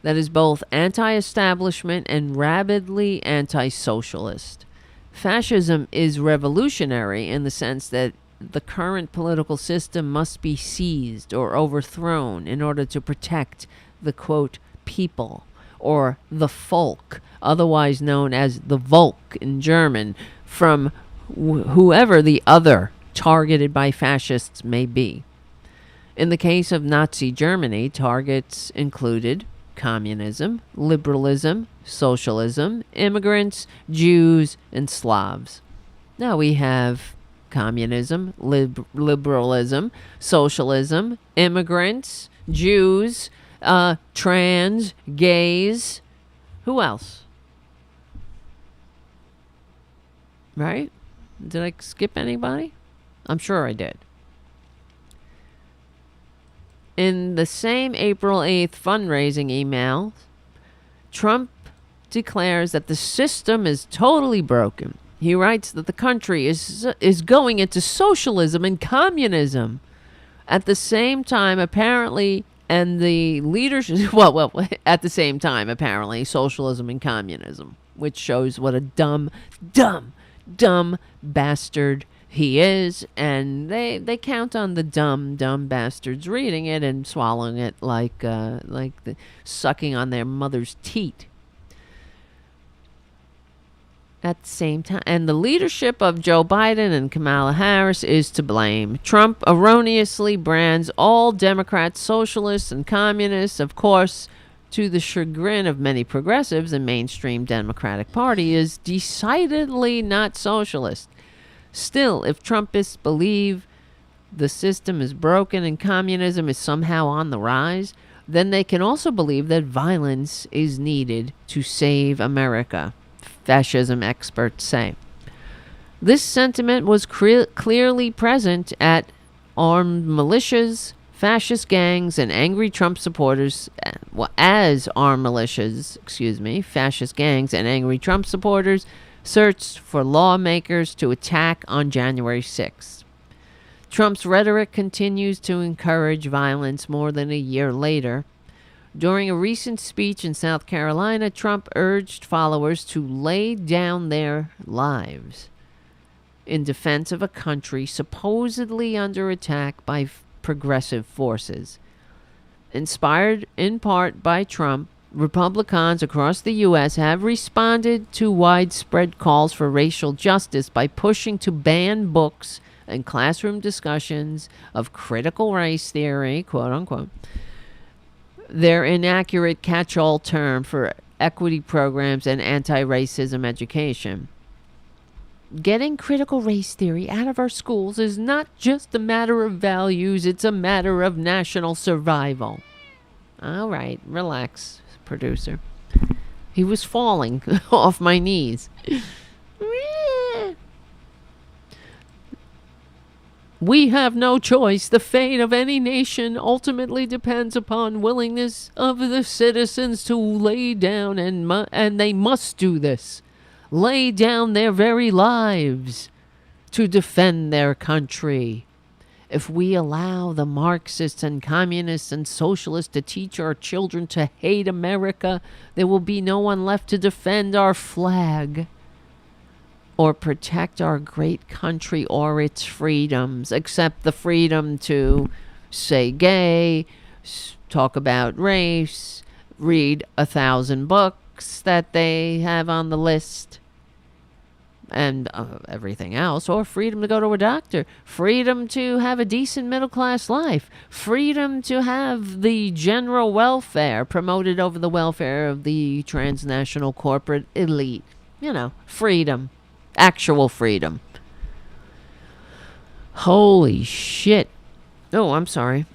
that is both anti-establishment and rabidly anti-socialist. Fascism is revolutionary in the sense that the current political system must be seized or overthrown in order to protect the, quote, people, or the folk, otherwise known as the Volk in German, from whoever the other targeted by fascists may be. In the case of Nazi Germany, targets included communism, liberalism, socialism, immigrants, Jews, and Slavs. Now we have communism, liberalism, socialism, immigrants, Jews, trans, gays. Who else? Right? Did I skip anybody? I'm sure I did. In the same April 8th fundraising email, Trump declares that the system is totally broken. He writes that the country is going into socialism and communism. At the same time, apparently, and the leadership, well, at the same time, apparently, socialism and communism, which shows what a dumb bastard he is, and they count on the dumb bastards reading it and swallowing it like sucking on their mother's teat. At the same time, and the leadership of Joe Biden and Kamala Harris is to blame. Trump erroneously brands all Democrats socialists and communists, of course, to the chagrin of many progressives. The mainstream Democratic Party is decidedly not socialist. Still, if Trumpists believe the system is broken and communism is somehow on the rise, then they can also believe that violence is needed to save America, fascism experts say. This sentiment was clearly present at armed militias, fascist gangs, and angry Trump supporters. Fascist gangs and angry Trump supporters searched for lawmakers to attack on January 6th. Trump's rhetoric continues to encourage violence more than a year later. During a recent speech in South Carolina, Trump urged followers to lay down their lives in defense of a country supposedly under attack by progressive forces. Inspired in part by Trump, Republicans across the U.S. have responded to widespread calls for racial justice by pushing to ban books and classroom discussions of critical race theory, quote unquote, their inaccurate catch-all term for equity programs and anti-racism education. Getting critical race theory out of our schools is not just a matter of values, it's a matter of national survival. All right, relax, producer. He was falling off my knees. We have no choice. The fate of any nation ultimately depends upon willingness of the citizens to lay down, and they must do this, lay down their very lives to defend their country. If we allow the Marxists and communists and socialists to teach our children to hate America, there will be no one left to defend our flag or protect our great country or its freedoms, except the freedom to say gay, talk about race, read 1,000 books that they have on the list, and everything else, or freedom to go to a doctor, freedom to have a decent middle-class life, freedom to have the general welfare promoted over the welfare of the transnational corporate elite. You know, freedom. Actual freedom. Holy shit. Oh, I'm sorry.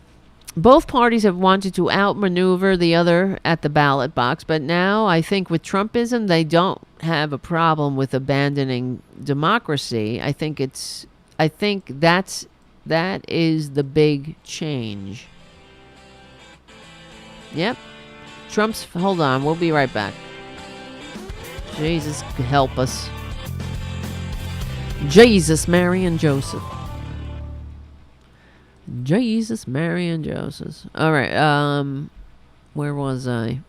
Both parties have wanted to outmaneuver the other at the ballot box, but now I think with Trumpism, they don't have a problem with abandoning democracy. I think that is the big change. Yep. Hold on, we'll be right back. Jesus help us. Jesus, Mary, and Joseph. Jesus, Mary, and Joseph. All right. Where was I?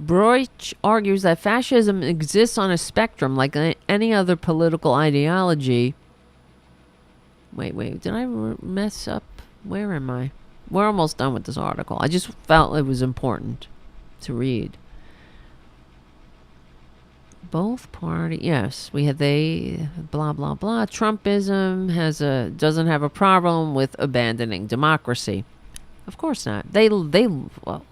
Broich argues that fascism exists on a spectrum like any other political ideology. Wait. Did I mess up? Where am I? We're almost done with this article. I just felt it was important to read. Both parties, yes, we had blah blah blah. Trumpism doesn't have a problem with abandoning democracy. Of course not. Well,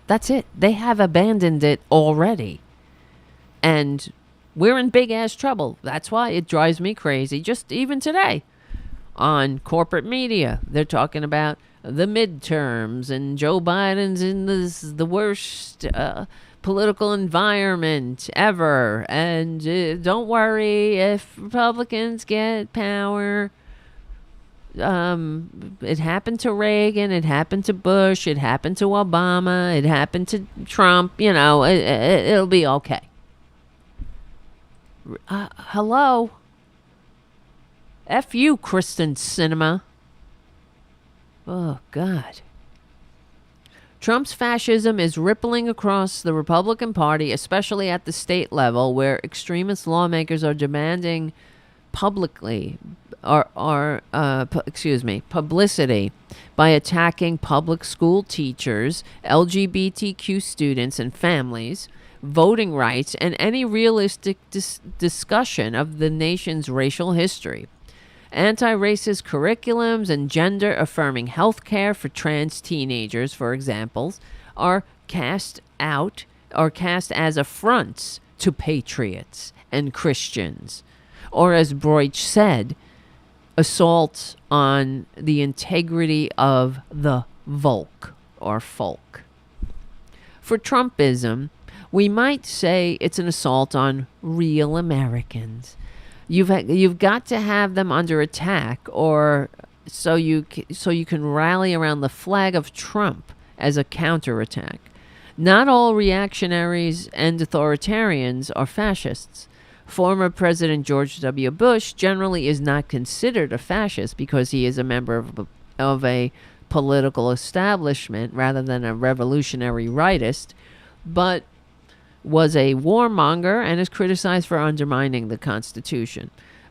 that's it. They have abandoned it already, and we're in big ass trouble. That's why it drives me crazy. Just even today, on corporate media, they're talking about the midterms and Joe Biden's in the worst political environment ever, and don't worry if Republicans get power. It happened to Reagan, it happened to Bush, it happened to Obama, it happened to Trump. You know, it'll be okay. Hello? F you, Kristen Sinema. Oh, God. Trump's fascism is rippling across the Republican Party, especially at the state level, where extremist lawmakers are demanding publicly publicity by attacking public school teachers, LGBTQ students and families, voting rights, and any realistic discussion of the nation's racial history. Anti-racist curriculums and gender-affirming health care for trans teenagers, for example, are cast as affronts to patriots and Christians. Or as Broich said, assault on the integrity of the Volk or folk. For Trumpism, we might say it's an assault on real Americans. You've got to have them under attack, or so you can rally around the flag of Trump as a counterattack. Not all reactionaries and authoritarians are fascists. Former President George W. Bush generally is not considered a fascist because he is a member of a political establishment rather than a revolutionary rightist, but was a warmonger and is criticized for undermining the Constitution.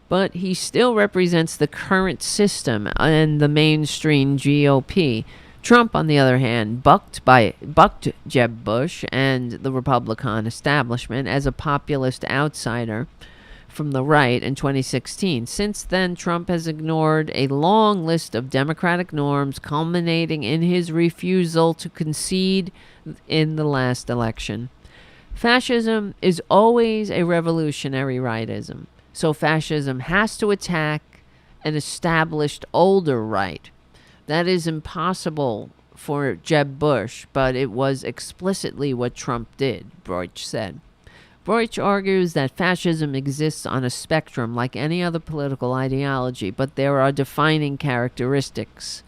But he still represents the current system and the mainstream GOP. Trump, on the other hand, bucked Jeb Bush and the Republican establishment as a populist outsider from the right in 2016. Since then, Trump has ignored a long list of democratic norms, culminating in his refusal to concede in the last election. Fascism is always a revolutionary rightism, so fascism has to attack an established older right. That is impossible for Jeb Bush, but it was explicitly what Trump did, Broich said. Broich argues that fascism exists on a spectrum like any other political ideology, but there are defining characteristics.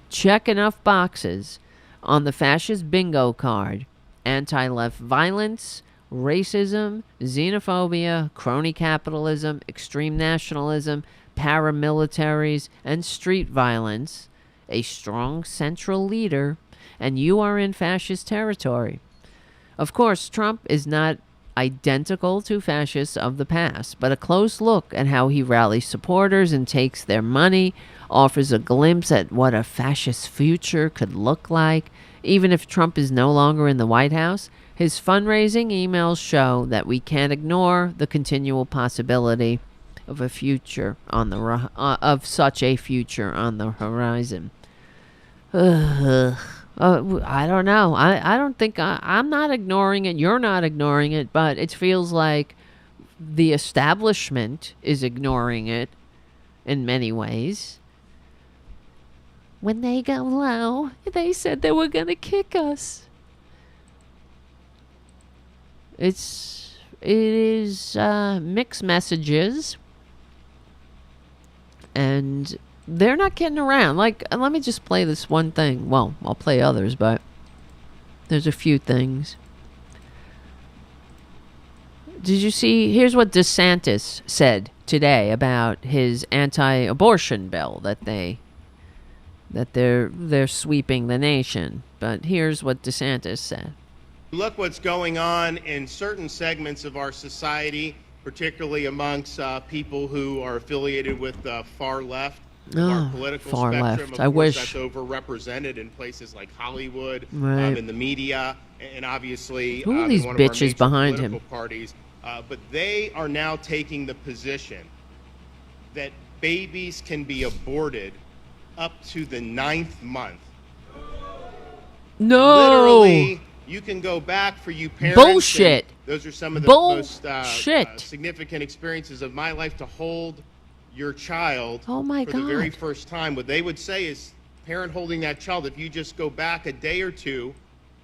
Check enough boxes on the fascist bingo card: anti-left violence, racism, xenophobia, crony capitalism, extreme nationalism, paramilitaries, and street violence, a strong central leader, and you are in fascist territory. Of course, Trump is not identical to fascists of the past, but a close look at how he rallies supporters and takes their money offers a glimpse at what a fascist future could look like. Even if Trump is no longer in the White House, his fundraising emails show that we can't ignore the continual possibility of a future on the of such a future on the horizon. I don't know. I don't think I'm not ignoring it. You're not ignoring it, but it feels like the establishment is ignoring it in many ways. When they go low, they said they were going to kick us. It is mixed messages, and they're not getting around. Like, let me just play this one thing. Well, I'll play others, but there's a few things. Did you see? Here's what DeSantis said today about his anti-abortion bill that they're sweeping the nation. But here's what DeSantis said. Look what's going on in certain segments of our society, particularly amongst people who are affiliated with the far left of our political far spectrum. left. Of I course, wish. that's overrepresented in places like Hollywood, Right. in the media, and obviously Who are these in one of our bitches major behind political him? parties. But they are now taking the position that babies can be aborted up to the 9th month. No. Literally, you can go back for you parents. Bullshit. Those are some of the most significant experiences of my life, to hold your child Oh my for the very God. first time. What they would say is, parent holding that child, if you just go back a day or two,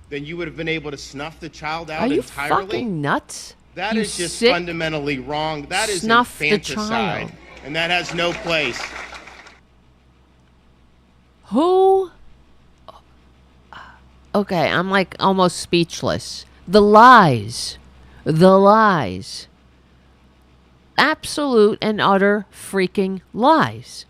then you would have been able to snuff the child out Are you entirely. fucking nuts? That You is just sick fundamentally wrong. That is snuff the infanticide, child. and that has no place. Who? Okay, I'm like almost speechless. The lies. The lies. Absolute and utter freaking lies.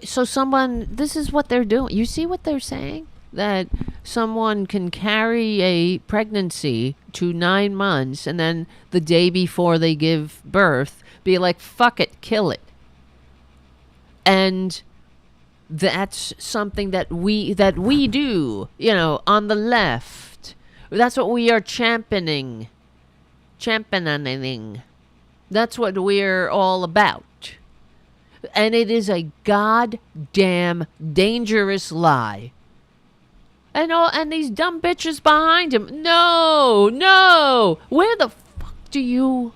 so someone, this is what they're doing. You see what they're saying? That someone can carry a pregnancy to 9 months and then the day before they give birth be like, fuck it, kill it. And that's something that we do, on the left. That's what we are championing. That's what we're all about. And it is a goddamn dangerous lie. And these dumb bitches behind him. No. Where do you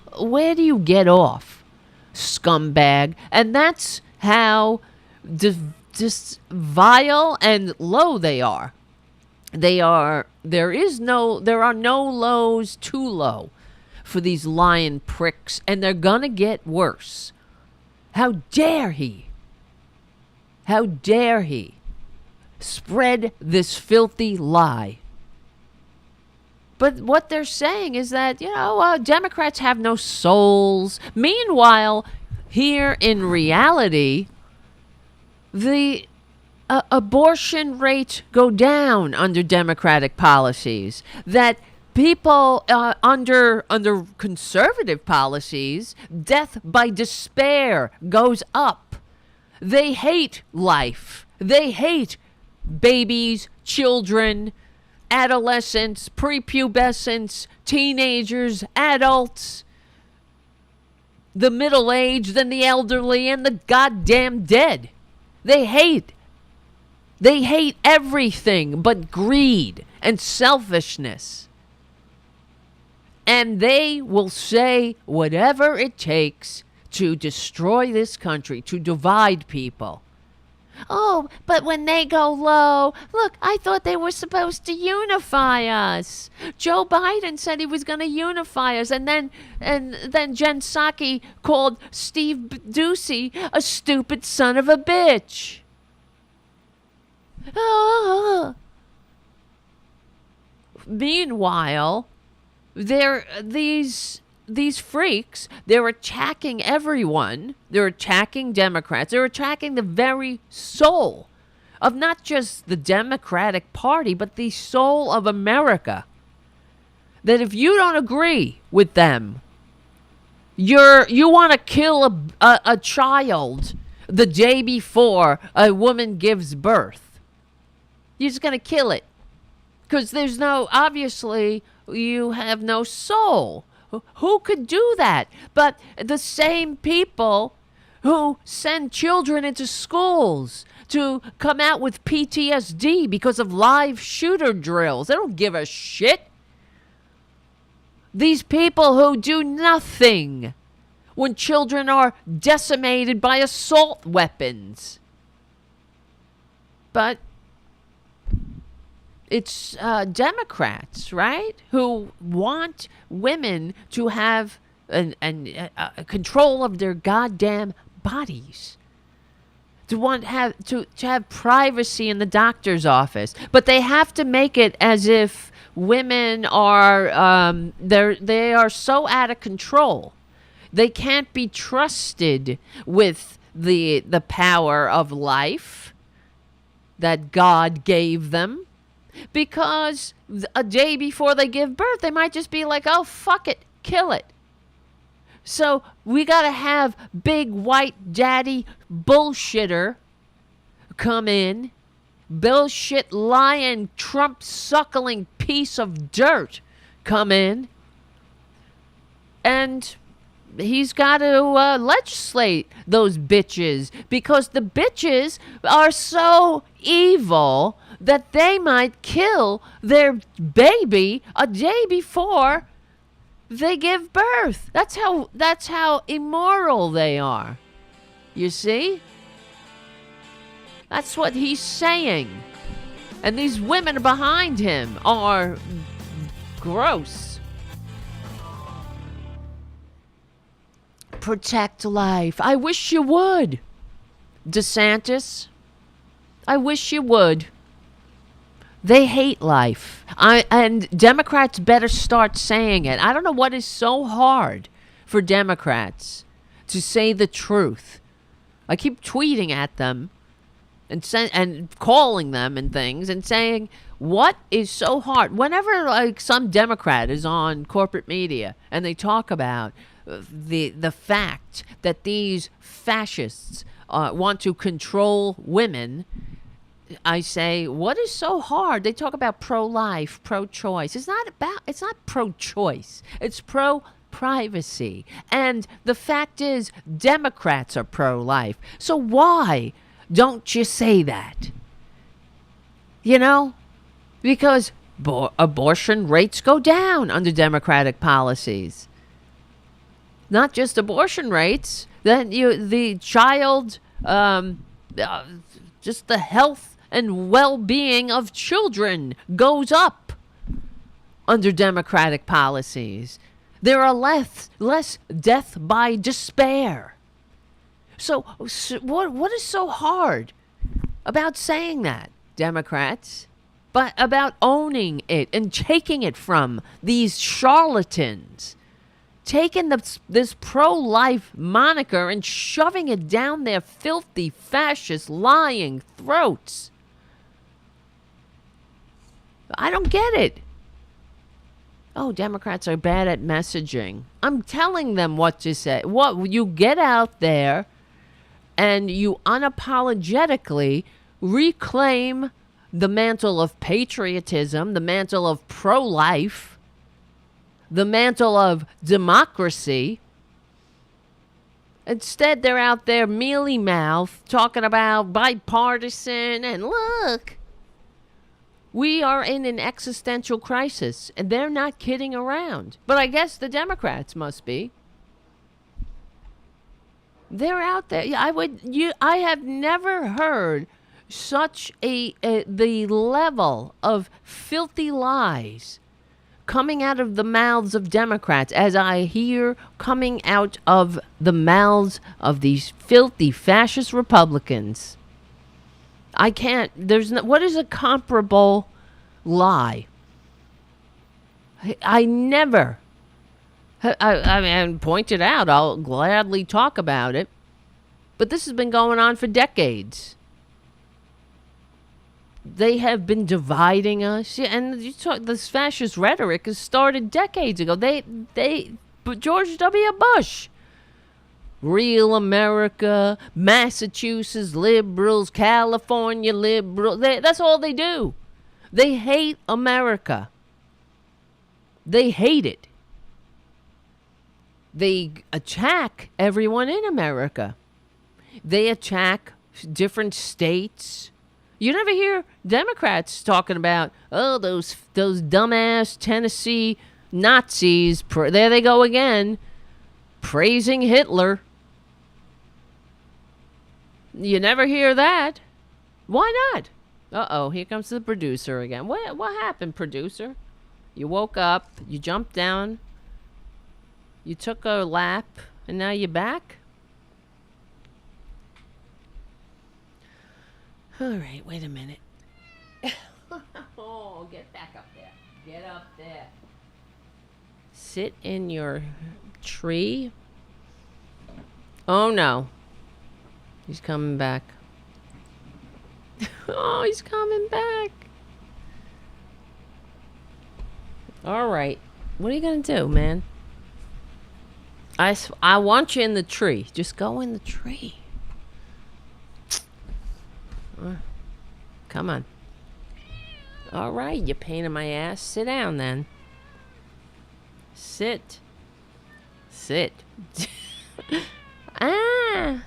get off, scumbag? And that's how just vile and low they are. There are no lows too low for these lying pricks, and they're gonna get worse. How dare he spread this filthy lie? But what they're saying is that, Democrats have no souls. Meanwhile, here in reality, the abortion rate go down under Democratic policies. That people under conservative policies, death by despair goes up. They hate life. They hate babies, children, adolescents, prepubescents, teenagers, adults, the middle-aged and the elderly and the goddamn dead. They hate everything but greed and selfishness. And they will say whatever it takes to destroy this country, to divide people. Oh, but when they go low, look, I thought they were supposed to unify us. Joe Biden said he was going to unify us, and then Jen Psaki called Steve Ducey a stupid son of a bitch. Meanwhile, these freaks, they're attacking everyone. They're attacking Democrats. They're attacking the very soul of not just the Democratic Party, but the soul of America. That if you don't agree with them, you want to kill a child the day before a woman gives birth. You're just going to kill it. Because obviously, you have no soul. Who could do that? But the same people who send children into schools to come out with PTSD because of live shooter drills. They don't give a shit. These people who do nothing when children are decimated by assault weapons. But it's Democrats, right, who want women to have control of their goddamn bodies, to have privacy in the doctor's office, but they have to make it as if women are they are so out of control, they can't be trusted with the power of life that God gave them. Because a day before they give birth, they might just be like, oh, fuck it, kill it. So we got to have big white daddy bullshitter come in, bullshit lying Trump suckling piece of dirt come in, and he's got to legislate those bitches, because the bitches are so evil that they might kill their baby a day before they give birth. That's how immoral they are. You see? That's what he's saying. And these women behind him are gross. Protect life. I wish you would. DeSantis, I wish you would. They hate life. And Democrats better start saying it. I don't know what is so hard for Democrats to say the truth I keep tweeting at them and calling them and things and saying, what is so hard? Whenever like some Democrat is on corporate media and they talk about the fact that these fascists want to control women, I say, what is so hard? They talk about pro-life, pro-choice. It's not pro-choice. It's pro-privacy. And the fact is, Democrats are pro-life. So why don't you say that? You know? Because abortion rates go down under Democratic policies. Not just abortion rates. Then the child, just the health and well-being of children goes up under Democratic policies. There are less death by despair. So what is so hard about saying that, Democrats? But about owning it and taking it from these charlatans. Taking this pro-life moniker and shoving it down their filthy, fascist, lying throats. I don't get it. Oh, Democrats are bad at messaging. I'm telling them what to say. What you get out there and you unapologetically reclaim the mantle of patriotism, the mantle of pro-life, the mantle of democracy. Instead, they're out there mealy-mouthed talking about bipartisan and look, we are in an existential crisis, and they're not kidding around. But I guess the Democrats must be. They're out there. I have never heard such the level of filthy lies coming out of the mouths of Democrats as I hear coming out of the mouths of these filthy fascist Republicans. I can't. What is a comparable lie? I never. I mean, pointed out. I'll gladly talk about it, but this has been going on for decades. They have been dividing us, and this fascist rhetoric has started decades ago. But George W. Bush. Real America, Massachusetts liberals, California liberals. That's all they do. They hate America. They hate it. They attack everyone in America. They attack different states. You never hear Democrats talking about, oh, those dumbass Tennessee Nazis. There they go again, praising Hitler. You never hear that. Why not? Uh-oh, here comes the producer again. What happened, producer? You woke up, you jumped down, you took a lap, and now you're back? All right, wait a minute. Oh, get back up there. Get up there. Sit in your tree. Oh, no. He's coming back. Oh, he's coming back. All right. What are you going to do, man? I want you in the tree. Just go in the tree. Come on. All right, you pain in my ass. Sit down, then. Sit. Ah.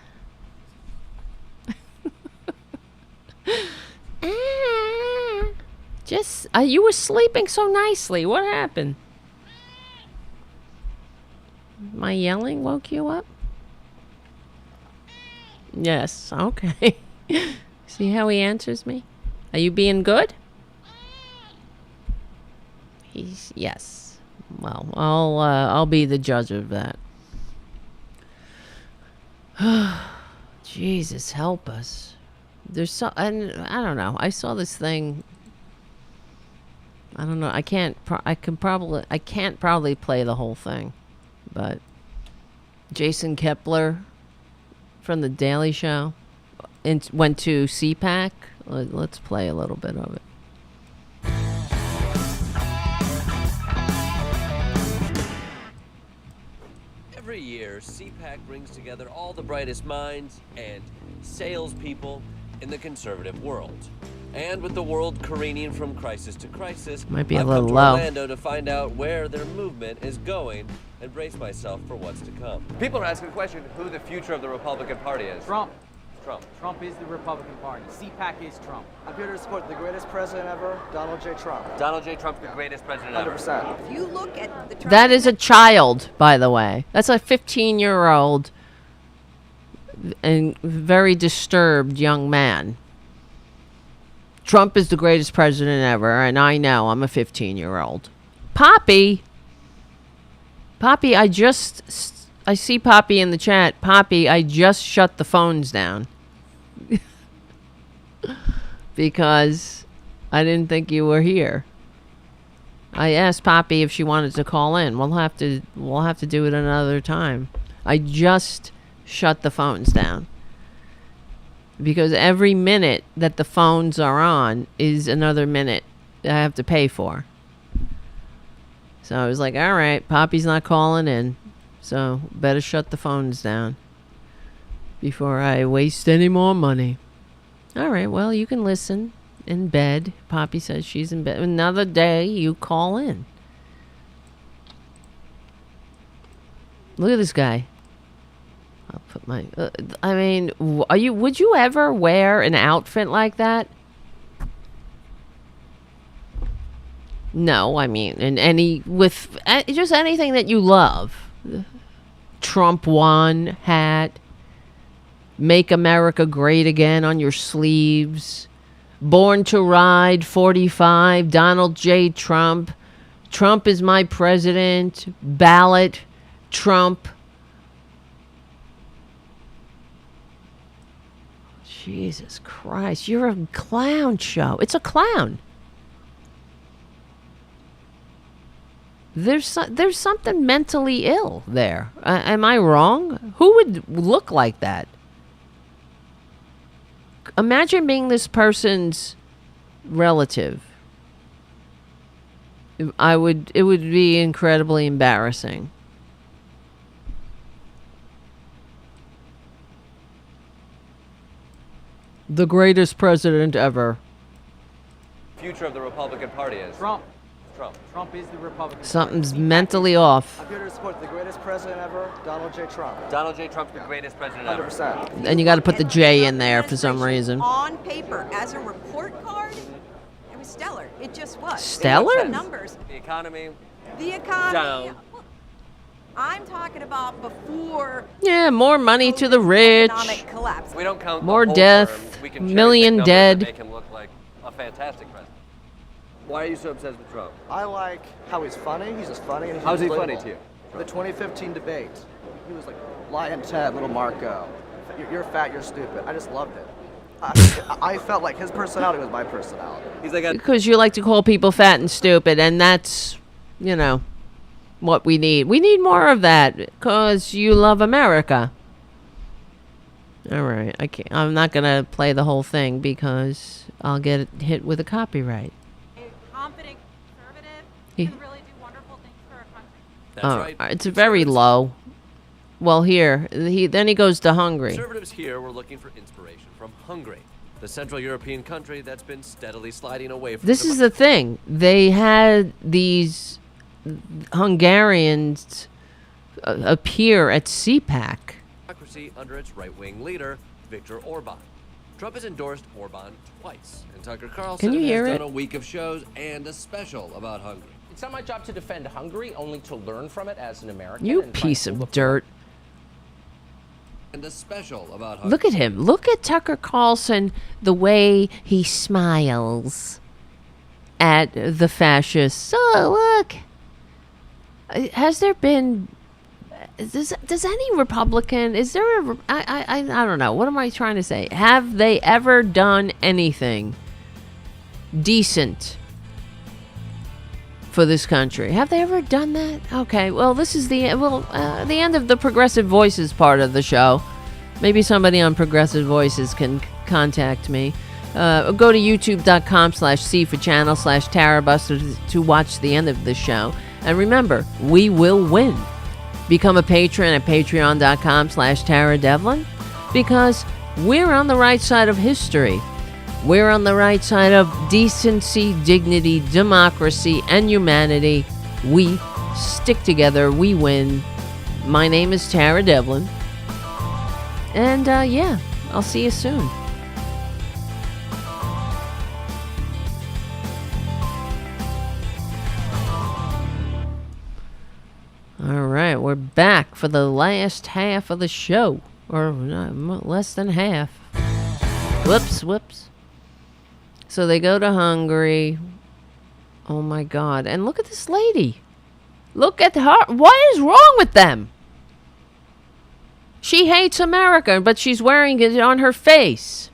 Just, you were sleeping so nicely. What happened? My yelling woke you up? Yes, okay. See how he answers me? Are you being good? Yes. Well, I'll be the judge of that. Jesus, help us. And I don't know. I saw this thing. I don't know. I can't probably play the whole thing, but Jason Kepler from The Daily Show and went to CPAC. Let's play a little bit of it. Every year, CPAC brings together all the brightest minds and salespeople in the conservative world. And with the world careening from crisis to crisis, Might be a I've little come to low. Orlando to find out where their movement is going and brace myself for what's to come. People are asking the question, who the future of the Republican Party is. Trump. Trump. Trump is the Republican Party. CPAC is Trump. I'm here to support the greatest president ever, Donald J. Trump. Donald J. Trump's the greatest president ever. 100%. If you look at the Trump That is a child, by the way. That's a 15-year-old and very disturbed young man. Trump is the greatest president ever, and I know I'm a 15-year-old. Poppy, I see Poppy in the chat. Poppy, I just shut the phones down because I didn't think you were here. I asked Poppy if she wanted to call in. We'll have to do it another time. I just shut the phones down because every minute that the phones are on is another minute I have to pay for. So I was like, all right, Poppy's not calling in, so better shut the phones down before I waste any more money. All right, well, you can listen in bed. Poppy says she's in bed. Another day, you call in. Look at this guy. I'll put my... I mean, would you ever wear an outfit like that? No, I mean, just anything that you love. Trump won hat. Make America Great Again on your sleeves. Born to Ride 45. Donald J. Trump. Trump is my president. Ballot. Trump. Jesus Christ. You're a clown show. It's a clown. There's something mentally ill there. Am I wrong? Who would look like that? Imagine being this person's relative. It would be incredibly embarrassing. The greatest president ever. Future of the Republican Party is. Trump. Trump. Trump is the Republican Something's Party. mentally off. I'm here to support the greatest president ever, Donald J. Trump. Donald J. Trump's the greatest president ever. 100%. And you got to put the J in there for some reason. On paper, as a report card, it was stellar. It just was. Stellar? The numbers. The economy. The economy. Down. Well, I'm talking about before Yeah, more money to the rich. economic collapse. We don't count More the whole death, term. We can million cherry-pick numbers dead. that make him look like a fantastic president. Why are you so obsessed with Trump? I like how he's funny. He's just funny. And he's How's he relatable. funny to you? The 2015 debate. He was like, Lion Ted, little Marco. You're fat, you're stupid. I just loved it. I felt like his personality was my personality. He's like a Because you like to call people fat and stupid, and that's, what we need. We need more of that, because you love America. All right, I'm not going to play the whole thing, because I'll get hit with a copyright. A confident conservative He- can really do wonderful things for our country. That's right. It's very low. Well, here, then he goes to Hungary. Conservatives here were looking for inspiration from Hungary, the Central European country that's been steadily sliding away from This is the thing. They had these Hungarians appear at CPAC. democracy under its right-wing leader, Viktor Orban. Trump has endorsed Orban twice, and Tucker Carlson Can you hear has it? done a week of shows and a special about Hungary. It's not my job to defend Hungary, only to learn from it as an American. You and try piece to of look- dirt. And a special about Hungary. Look at him. Look at Tucker Carlson, the way he smiles at the fascists. Oh, look. Has there been... Does any Republican... Is there a... I don't know. What am I trying to say? Have they ever done anything decent for this country? Have they ever done that? Okay, well, this is the end of the Progressive Voices part of the show. Maybe somebody on Progressive Voices can contact me. Go to youtube.com/C for channel/Tarabuster to watch the end of the show. And remember, we will win. Become a patron at patreon.com/TaraDevlin because we're on the right side of history. We're on the right side of decency, dignity, democracy, and humanity. We stick together. We win. My name is Tara Devlin. And yeah, I'll see you soon. All right, we're back for the last half of the show. Or less than half. Whoops. So they go to Hungary. Oh my God. And look at this lady. Look at her. What is wrong with them? She hates America, but she's wearing it on her face.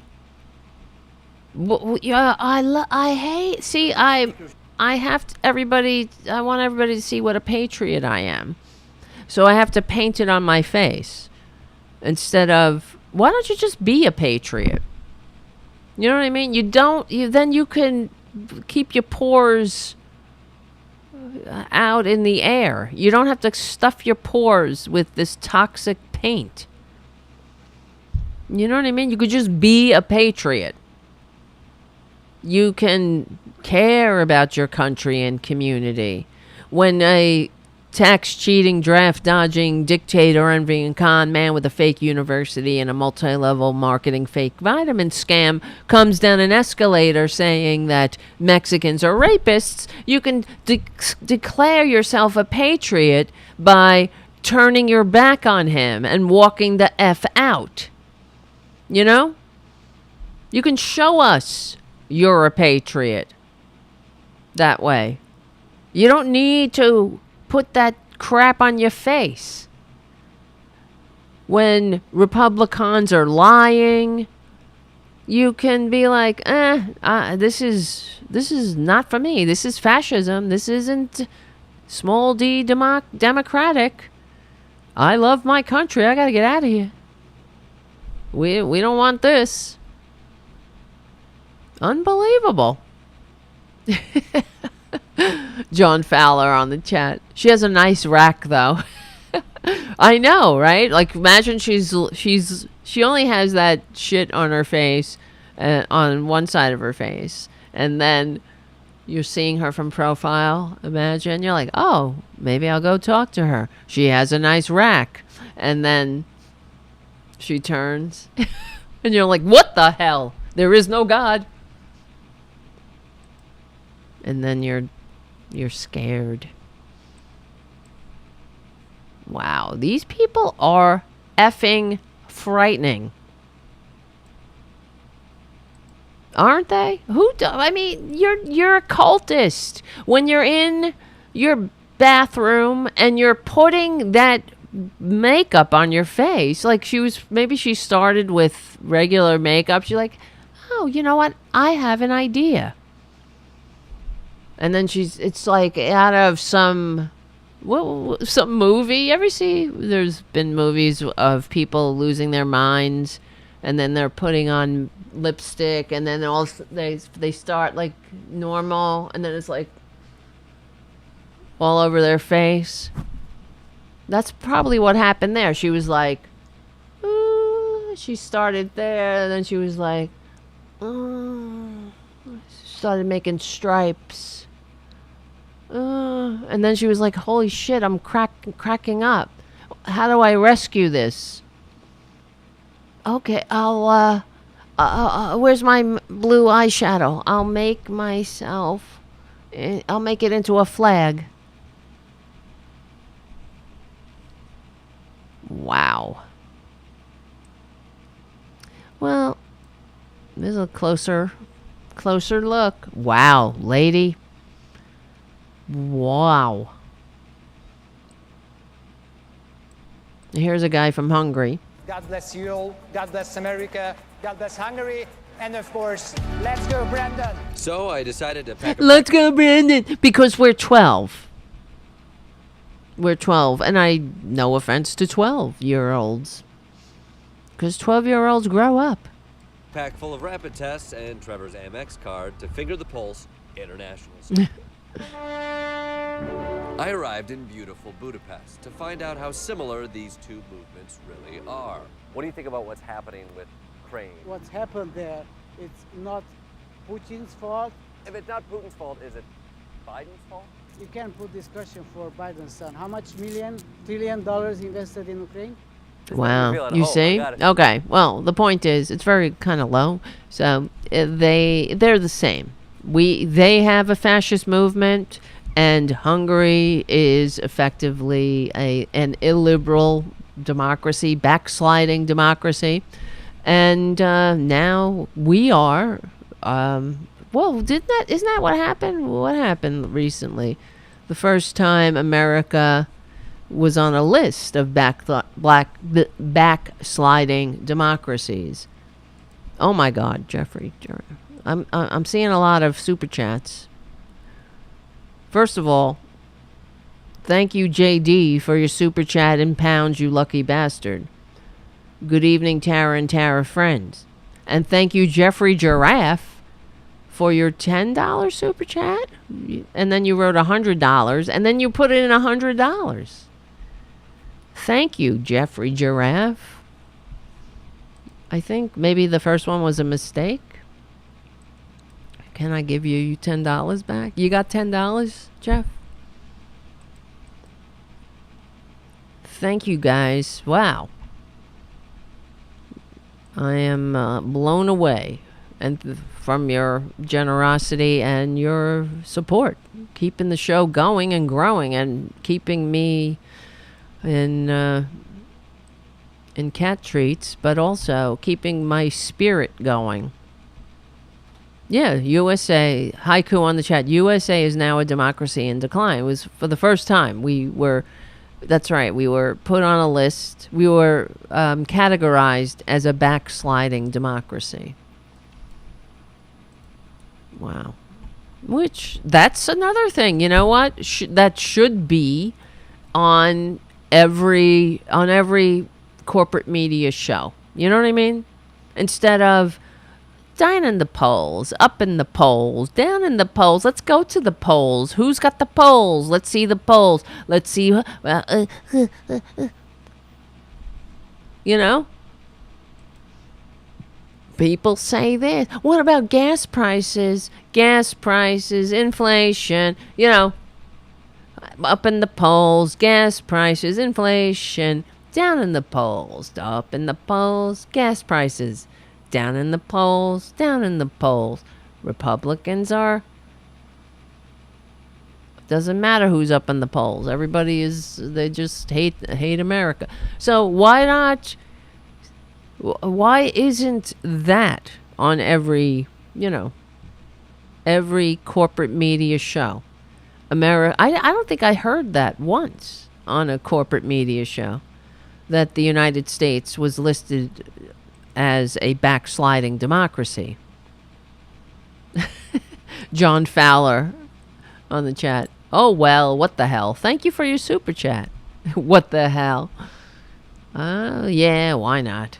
Yeah, I hate. See, I have to, everybody. I want everybody to see what a patriot I am. So I have to paint it on my face instead of. Why don't you just be a patriot? You know what I mean? Then you can keep your pores out in the air. You don't have to stuff your pores with this toxic paint. You know what I mean? You could just be a patriot. You can care about your country and community. When a tax-cheating, draft-dodging, dictator-envying con man with a fake university and a multi-level marketing fake vitamin scam comes down an escalator saying that Mexicans are rapists, you can declare yourself a patriot by turning your back on him and walking the F out. You know? You can show us you're a patriot that way. You don't need to put that crap on your face. When Republicans are lying, you can be like, this is not for me. This is fascism. This isn't small d democratic. I love my country. I gotta get out of here. We don't want this. Unbelievable. John Fowler on the chat. She has a nice rack though. I know, right? Like imagine she only has that shit on her face, on one side of her face, and then you're seeing her from profile. Imagine you're like, oh, maybe I'll go talk to her. She has a nice rack, and then she turns, and you're like, what the hell? There is no God. And then you're scared. Wow, these people are effing frightening. Aren't they? I mean, you're a cultist. When you're in your bathroom and you're putting that makeup on your face, like maybe she started with regular makeup. She's like, oh, you know what? I have an idea. And then it's like out of some movie. You ever see, there's been movies of people losing their minds and then they're putting on lipstick and then they start like normal and then it's like all over their face. That's probably what happened there. She was like, she started there and then she was like, started making stripes. And then she was like, holy shit, I'm cracking up. How do I rescue this? Okay, I'll where's my blue eyeshadow? I'll make it into a flag. Wow. Well, there's a closer look. Wow, lady. Wow. Here's a guy from Hungary. God bless you all. God bless America. God bless Hungary. And of course, let's go, Brandon. So I decided to pack Let's go, Brandon. Because we're 12. We're 12. And no offense to 12-year-olds. Because 12-year-olds grow up. Pack full of rapid tests and Trevor's Amex card to finger the pulse internationally. I arrived in beautiful Budapest to find out how similar these two movements really are. What do you think about what's happening with Ukraine? What's happened there, it's not Putin's fault. If it's not Putin's fault, is it Biden's fault? You can put this question for Biden's son. How much trillion invested in Ukraine? Wow. You see? Okay. Well, the point is, it's very kind of low. So they're the same. They have a fascist movement, and Hungary is effectively an illiberal democracy, backsliding democracy, and now we are. Well, isn't that what happened? What happened recently? The first time America was on a list of backsliding democracies. Oh my God, Jeffrey. I'm seeing a lot of super chats. First of all, thank you, JD, for your super chat in pounds, you lucky bastard. Good evening, Tara and Tara friends. And thank you, Jeffrey Giraffe, for your $10 super chat. And then you wrote $100, and then you put in $100. Thank you, Jeffrey Giraffe. I think maybe the first one was a mistake. Can I give you $10 back? You got $10, Jeff? Thank you, guys. Wow. I am blown away and from your generosity and your support, keeping the show going and growing and keeping me in cat treats, but also keeping my spirit going. Yeah, USA, haiku on the chat. USA is now a democracy in decline. It was for the first time. That's right, we were put on a list. We were categorized as a backsliding democracy. Wow. That's another thing. You know what? That should be on every corporate media show. You know what I mean? Instead of down in the polls, up in the polls, down in the polls. Let's go to the polls. Who's got the polls? Let's see the polls. Let's see. You know? People say this. What about gas prices? Gas prices, inflation. You know, up in the polls, gas prices, inflation. Down in the polls, up in the polls, gas prices. Down in the polls, down in the polls. Republicans are. Doesn't matter who's up in the polls. They just hate America. So why isn't that on every corporate media show? I don't think I heard that once on a corporate media show, that the United States was listed as a backsliding democracy. John Fowler on the chat. Oh, well, what the hell? Thank you for your super chat. What the hell? Yeah, why not?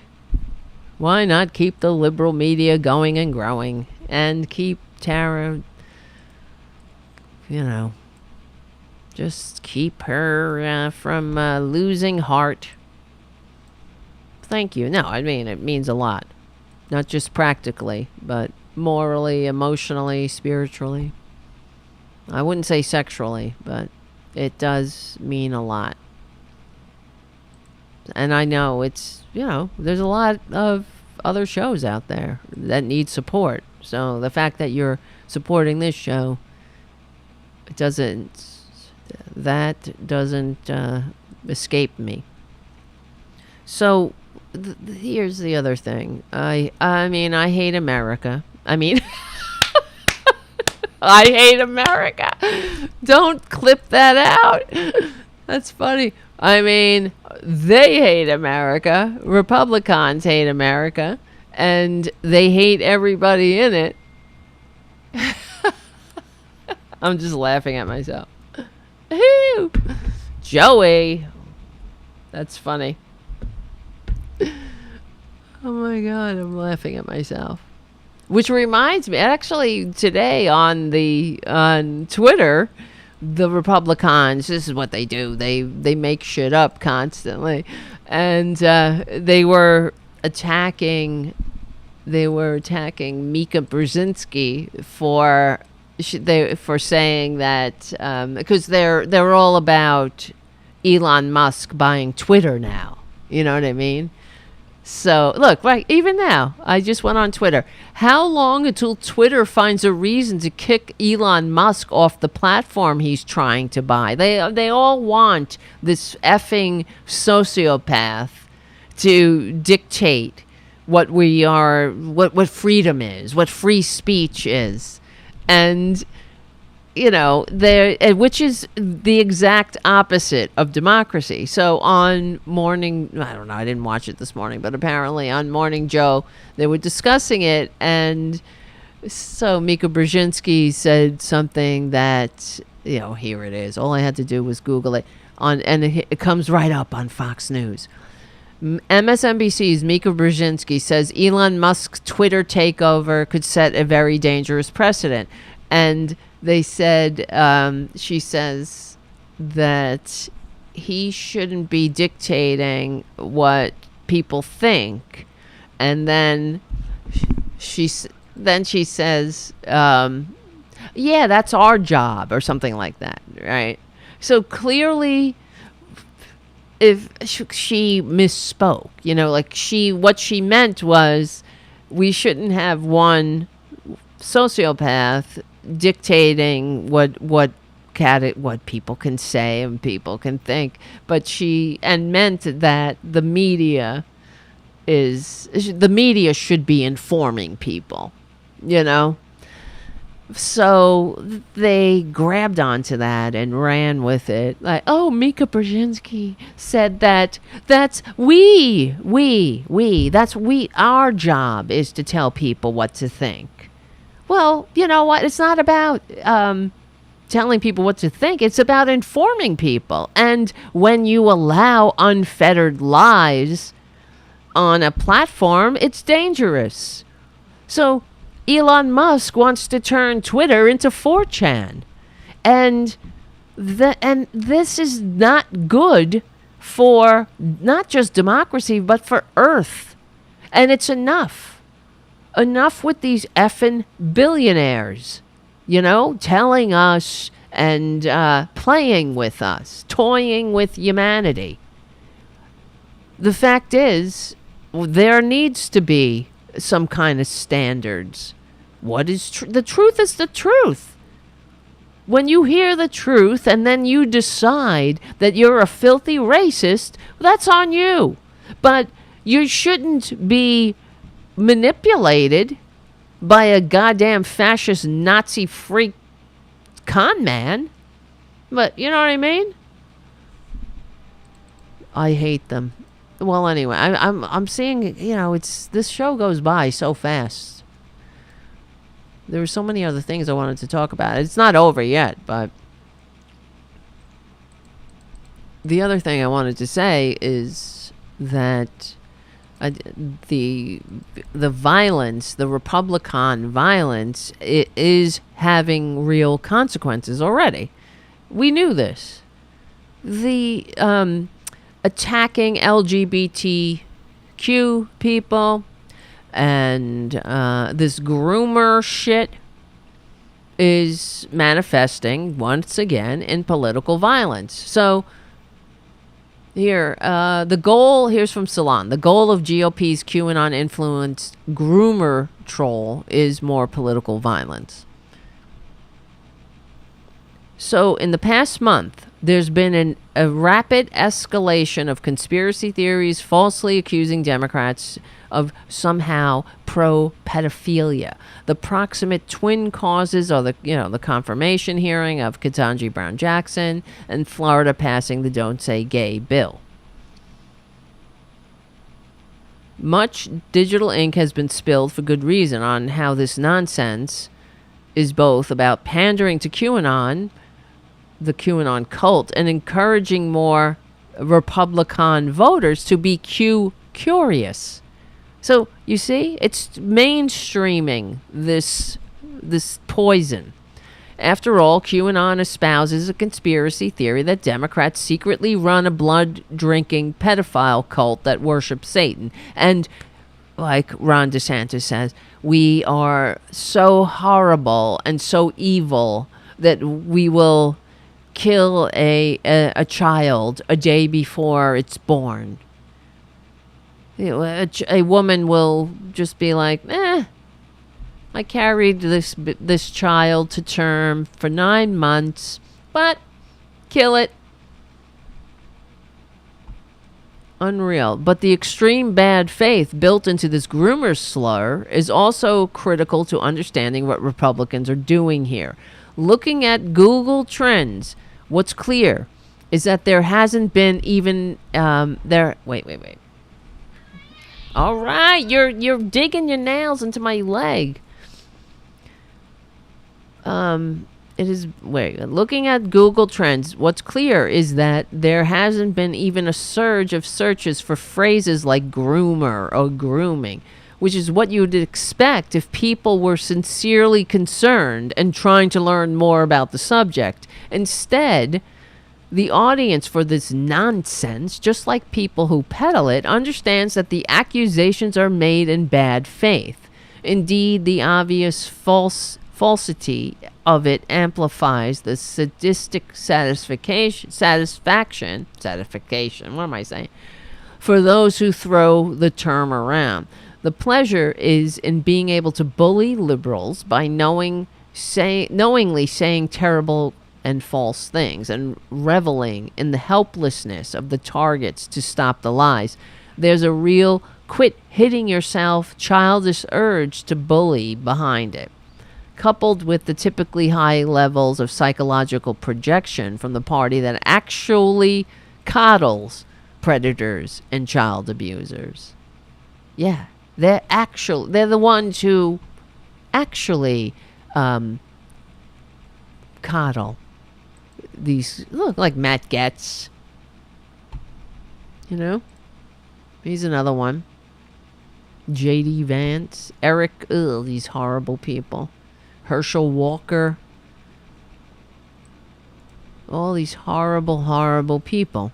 Why not keep the liberal media going and growing and keep Tara, just keep her from losing heart. Thank you. No, I mean, it means a lot. Not just practically, but morally, emotionally, spiritually. I wouldn't say sexually, but it does mean a lot. And I know there's a lot of other shows out there that need support. So the fact that you're supporting this show, doesn't escape me. So here's the other thing. I mean, I hate America. I hate America. Don't clip that out. That's funny. I mean, they hate America. Republicans hate America. And they hate everybody in it. I'm just laughing at myself. Joey. That's funny. Oh my God, I'm laughing at myself. Which reminds me, actually, today on Twitter, the Republicans, this is what they do. They make shit up constantly, and they were attacking Mika Brzezinski for saying that because they're all about Elon Musk buying Twitter now. You know what I mean? So, look, right, even now, I just went on Twitter. How long until Twitter finds a reason to kick Elon Musk off the platform he's trying to buy? They all want this effing sociopath to dictate what we are, what freedom is, what free speech is. And which is the exact opposite of democracy. So on morning, I don't know, I didn't watch it this morning, but apparently on Morning Joe, they were discussing it. And so Mika Brzezinski said something that, here it is. All I had to do was Google it and it comes right up on Fox News. MSNBC's Mika Brzezinski says Elon Musk's Twitter takeover could set a very dangerous precedent. And they said, she says that he shouldn't be dictating what people think. And then she says, yeah, that's our job, or something like that, right? So clearly, if she misspoke, what she meant was we shouldn't have one sociopath dictating what people can say and people can think, but she meant that the media should be informing people, So they grabbed onto that and ran with it. Like, oh, Mika Brzezinski said that's our job is to tell people what to think. Well, you know what? It's not about telling people what to think. It's about informing people. And when you allow unfettered lies on a platform, it's dangerous. So Elon Musk wants to turn Twitter into 4chan. And this is not good for not just democracy, but for Earth. And it's enough. Enough with these effing billionaires, telling us and playing with us, toying with humanity. The fact is, there needs to be some kind of standards. What is the truth is the truth. When you hear the truth and then you decide that you're a filthy racist, that's on you. But you shouldn't be manipulated by a goddamn fascist Nazi freak con man. But you know what I mean? I hate them. Well, anyway, I'm seeing, this show goes by so fast. There were so many other things I wanted to talk about. It's not over yet, but the other thing I wanted to say is that the violence, the Republican violence, it is having real consequences already. We knew this. The attacking LGBTQ people and this groomer shit is manifesting once again in political violence. So here's from Salon. The goal of GOP's QAnon-influenced groomer troll is more political violence. So in the past month, there's been a rapid escalation of conspiracy theories falsely accusing Democrats of somehow pro-pedophilia. The proximate twin causes are the confirmation hearing of Ketanji Brown Jackson and Florida passing the Don't Say Gay bill. Much digital ink has been spilled for good reason on how this nonsense is both about pandering to QAnon, the QAnon cult, and encouraging more Republican voters to be Q curious. So you see, it's mainstreaming this poison. After all, QAnon espouses a conspiracy theory that Democrats secretly run a blood-drinking pedophile cult that worships Satan. And like Ron DeSantis says, we are so horrible and so evil that we will kill a child a day before it's born. A woman will just be like, I carried this child to term for 9 months, but kill it. Unreal. But the extreme bad faith built into this groomer slur is also critical to understanding what Republicans are doing here. Looking at Google Trends, what's clear is that there hasn't been even Wait. All right, you're digging your nails into my leg. Looking at Google Trends, what's clear is that there hasn't been even a surge of searches for phrases like groomer or grooming, which is what you'd expect if people were sincerely concerned and trying to learn more about the subject. Instead, the audience for this nonsense, just like people who peddle it, understands that the accusations are made in bad faith. Indeed, the obvious falsity of it amplifies the sadistic satisfaction, what am I saying, for those who throw the term around. The pleasure is in being able to bully liberals by knowingly saying terrible and false things and reveling in the helplessness of the targets to stop the lies. There's a real quit hitting yourself childish urge to bully behind it, coupled with the typically high levels of psychological projection from the party that actually coddles predators and child abusers. Yeah, they're the ones who actually coddle these. Look, like Matt Gaetz. He's another one. J.D. Vance, Eric, these horrible people. Herschel Walker. All these horrible, horrible people.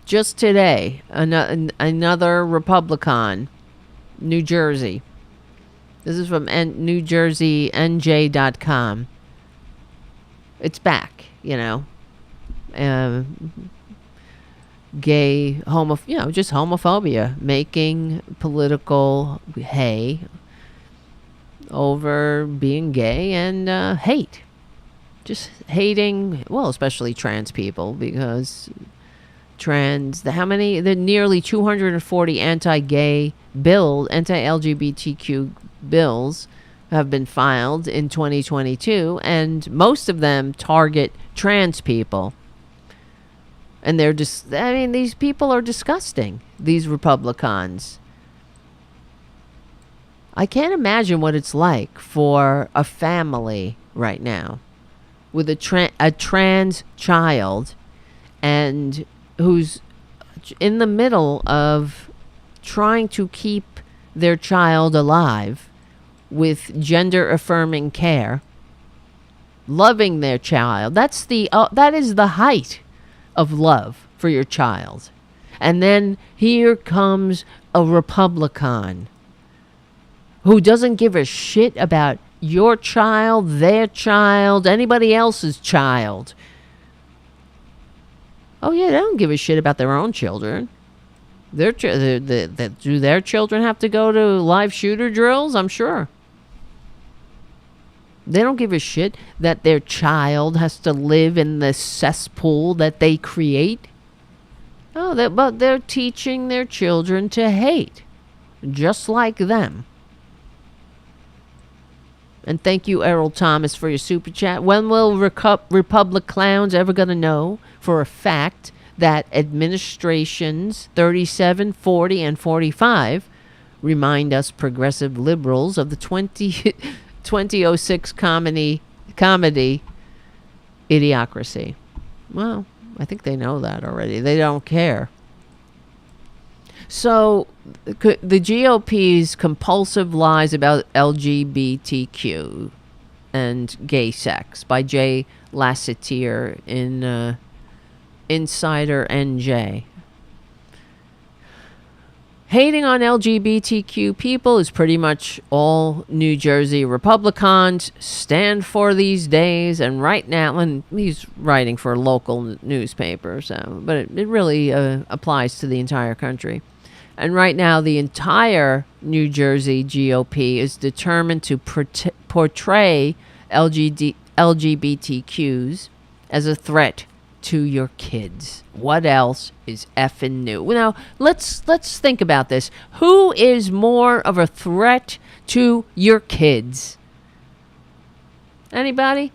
Just today, another Republicon, New Jersey. This is from NewJerseyNJ.com. It's back, gay, just homophobia, making political hay over being gay and hate. Just hating, especially trans people, because the nearly 240 anti-LGBTQ bills have been filed in 2022, and most of them target trans people. And they're just, these people are disgusting, these Republicans. I can't imagine what it's like for a family right now with a trans child and who's in the middle of trying to keep their child alive with gender-affirming care, loving their child. That is the height of love for your child. And then here comes a Republican who doesn't give a shit about your child, their child, anybody else's child. Oh yeah, they don't give a shit about their own children. Do their children have to go to live shooter drills? I'm sure. They don't give a shit that their child has to live in the cesspool that they create. Oh, but they're teaching their children to hate, just like them. And thank you, Errol Thomas, for your super chat. When will Republic clowns ever gonna know for a fact that administrations 37, 40, and 45 remind us progressive liberals of the 2006 comedy Idiocracy? Well, I think they know that already. They don't care. So the GOP's compulsive lies about LGBTQ and gay sex by Jay Lasseter in Insider NJ. Hating on LGBTQ people is pretty much all New Jersey Republicans stand for these days. And right now, and he's writing for a local newspaper, but it really applies to the entire country. And right now, the entire New Jersey GOP is determined to portray LGBTQs as a threat to your kids. What else is effing new? Now, let's think about this. Who is more of a threat to your kids? Anybody?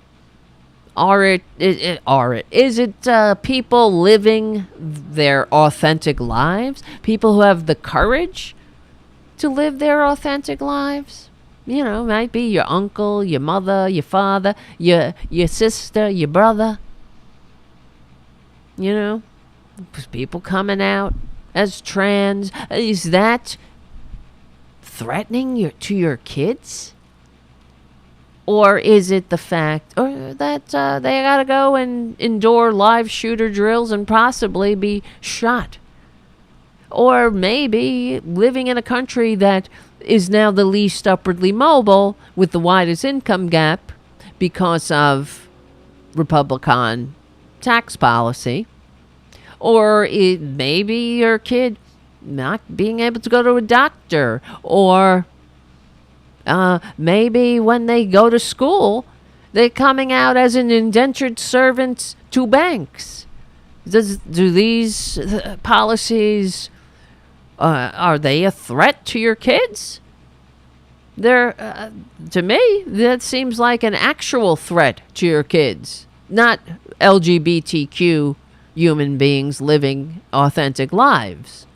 Is it people living their authentic lives? People who have the courage to live their authentic lives? You know, might be your uncle, your mother, your father, your sister, your brother. You know, people coming out as trans. Is that threatening to your kids? Or is it the fact that they got to go and endure live shooter drills and possibly be shot? Or maybe living in a country that is now the least upwardly mobile with the widest income gap because of Republican tax policy. Or maybe your kid not being able to go to a doctor. Or maybe when they go to school, they're coming out as an indentured servant to banks. Do these policies, are they a threat to your kids? To me, that seems like an actual threat to your kids, not LGBTQ human beings living authentic lives.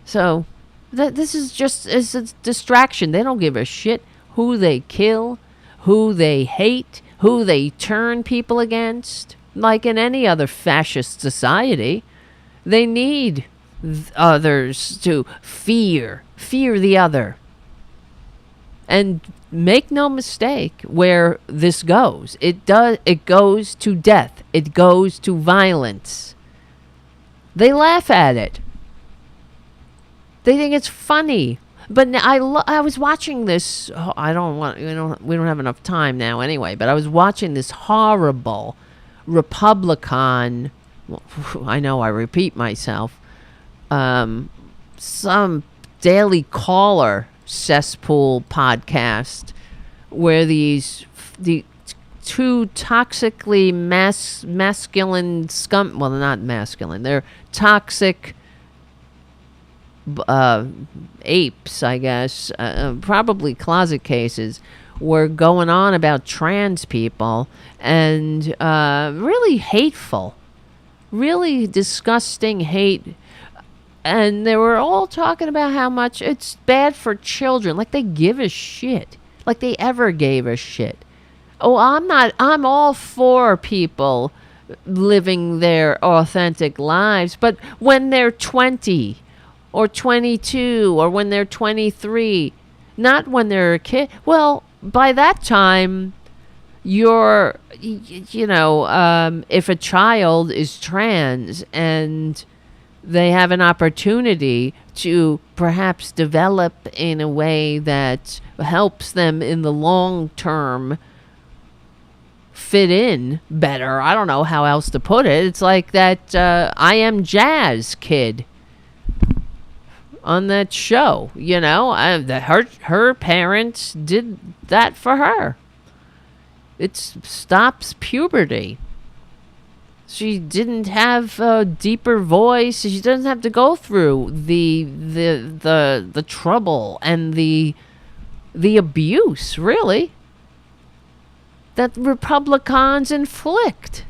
So this is just a distraction. They don't give a shit who they kill, who they hate, who they turn people against. Like in any other fascist society, they need others to fear the other. And make no mistake where this goes. It goes to death. It goes to violence. They laugh at it. They think it's funny. But I was watching this. We don't have enough time now anyway. But I was watching this horrible Republican. I know I repeat myself. Some Daily Caller cesspool podcast where the two toxically masculine scum. Well, they're not masculine. They're toxic apes, I guess, probably closet cases, were going on about trans people and really hateful, really disgusting hate. And they were all talking about how much it's bad for children. Like they give a shit. Like they ever gave a shit. Oh, I'm all for people living their authentic lives. But when they're 20 or 22 or when they're 23, not when they're a kid. Well, by that time, if a child is trans and they have an opportunity to perhaps develop in a way that helps them in the long term fit in better. I don't know how else to put it. It's like that I Am Jazz kid on that show, her parents did that for her. It stops puberty. She didn't have a deeper voice. She doesn't have to go through the trouble and the abuse, really, that Republicans inflict.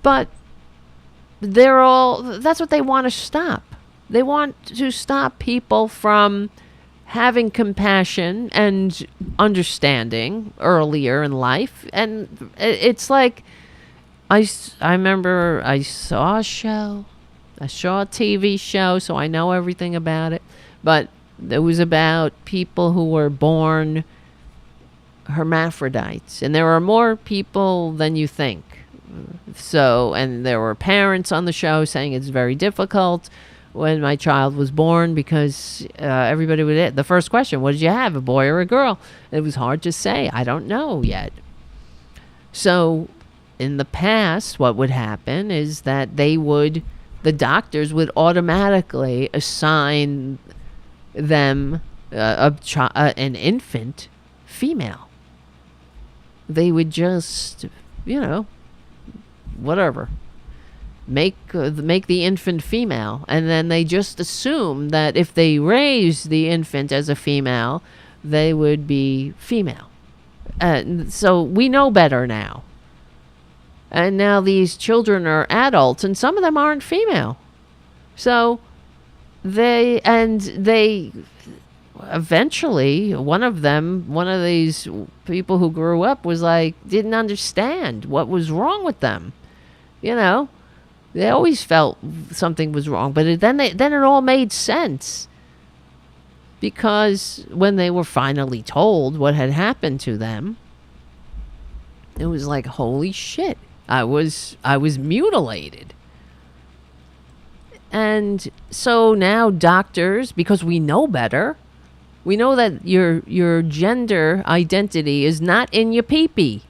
But that's what they want to stop. They want to stop people from having compassion and understanding earlier in life. And it's like, I remember I saw a show I saw a TV show, so I know everything about it. But it was about people who were born hermaphrodites. And there are more people than you think. So, and there were parents on the show saying it's very difficult when my child was born because everybody would, the first question, what did you have, a boy or a girl? It was hard to say. I don't know yet. So in the past, what would happen is that the doctors would automatically assign them an infant female. They would just, whatever, make the infant female, and then they just assume that if they raise the infant as a female, they would be female. So we know better now. And now these children are adults, and some of them aren't female. So they eventually, one of these people who grew up was like, didn't understand what was wrong with them. They always felt something was wrong, but then it all made sense. Because when they were finally told what had happened to them, it was like, holy shit, I was mutilated. And so now doctors, because we know better, we know that your gender identity is not in your pee-pee.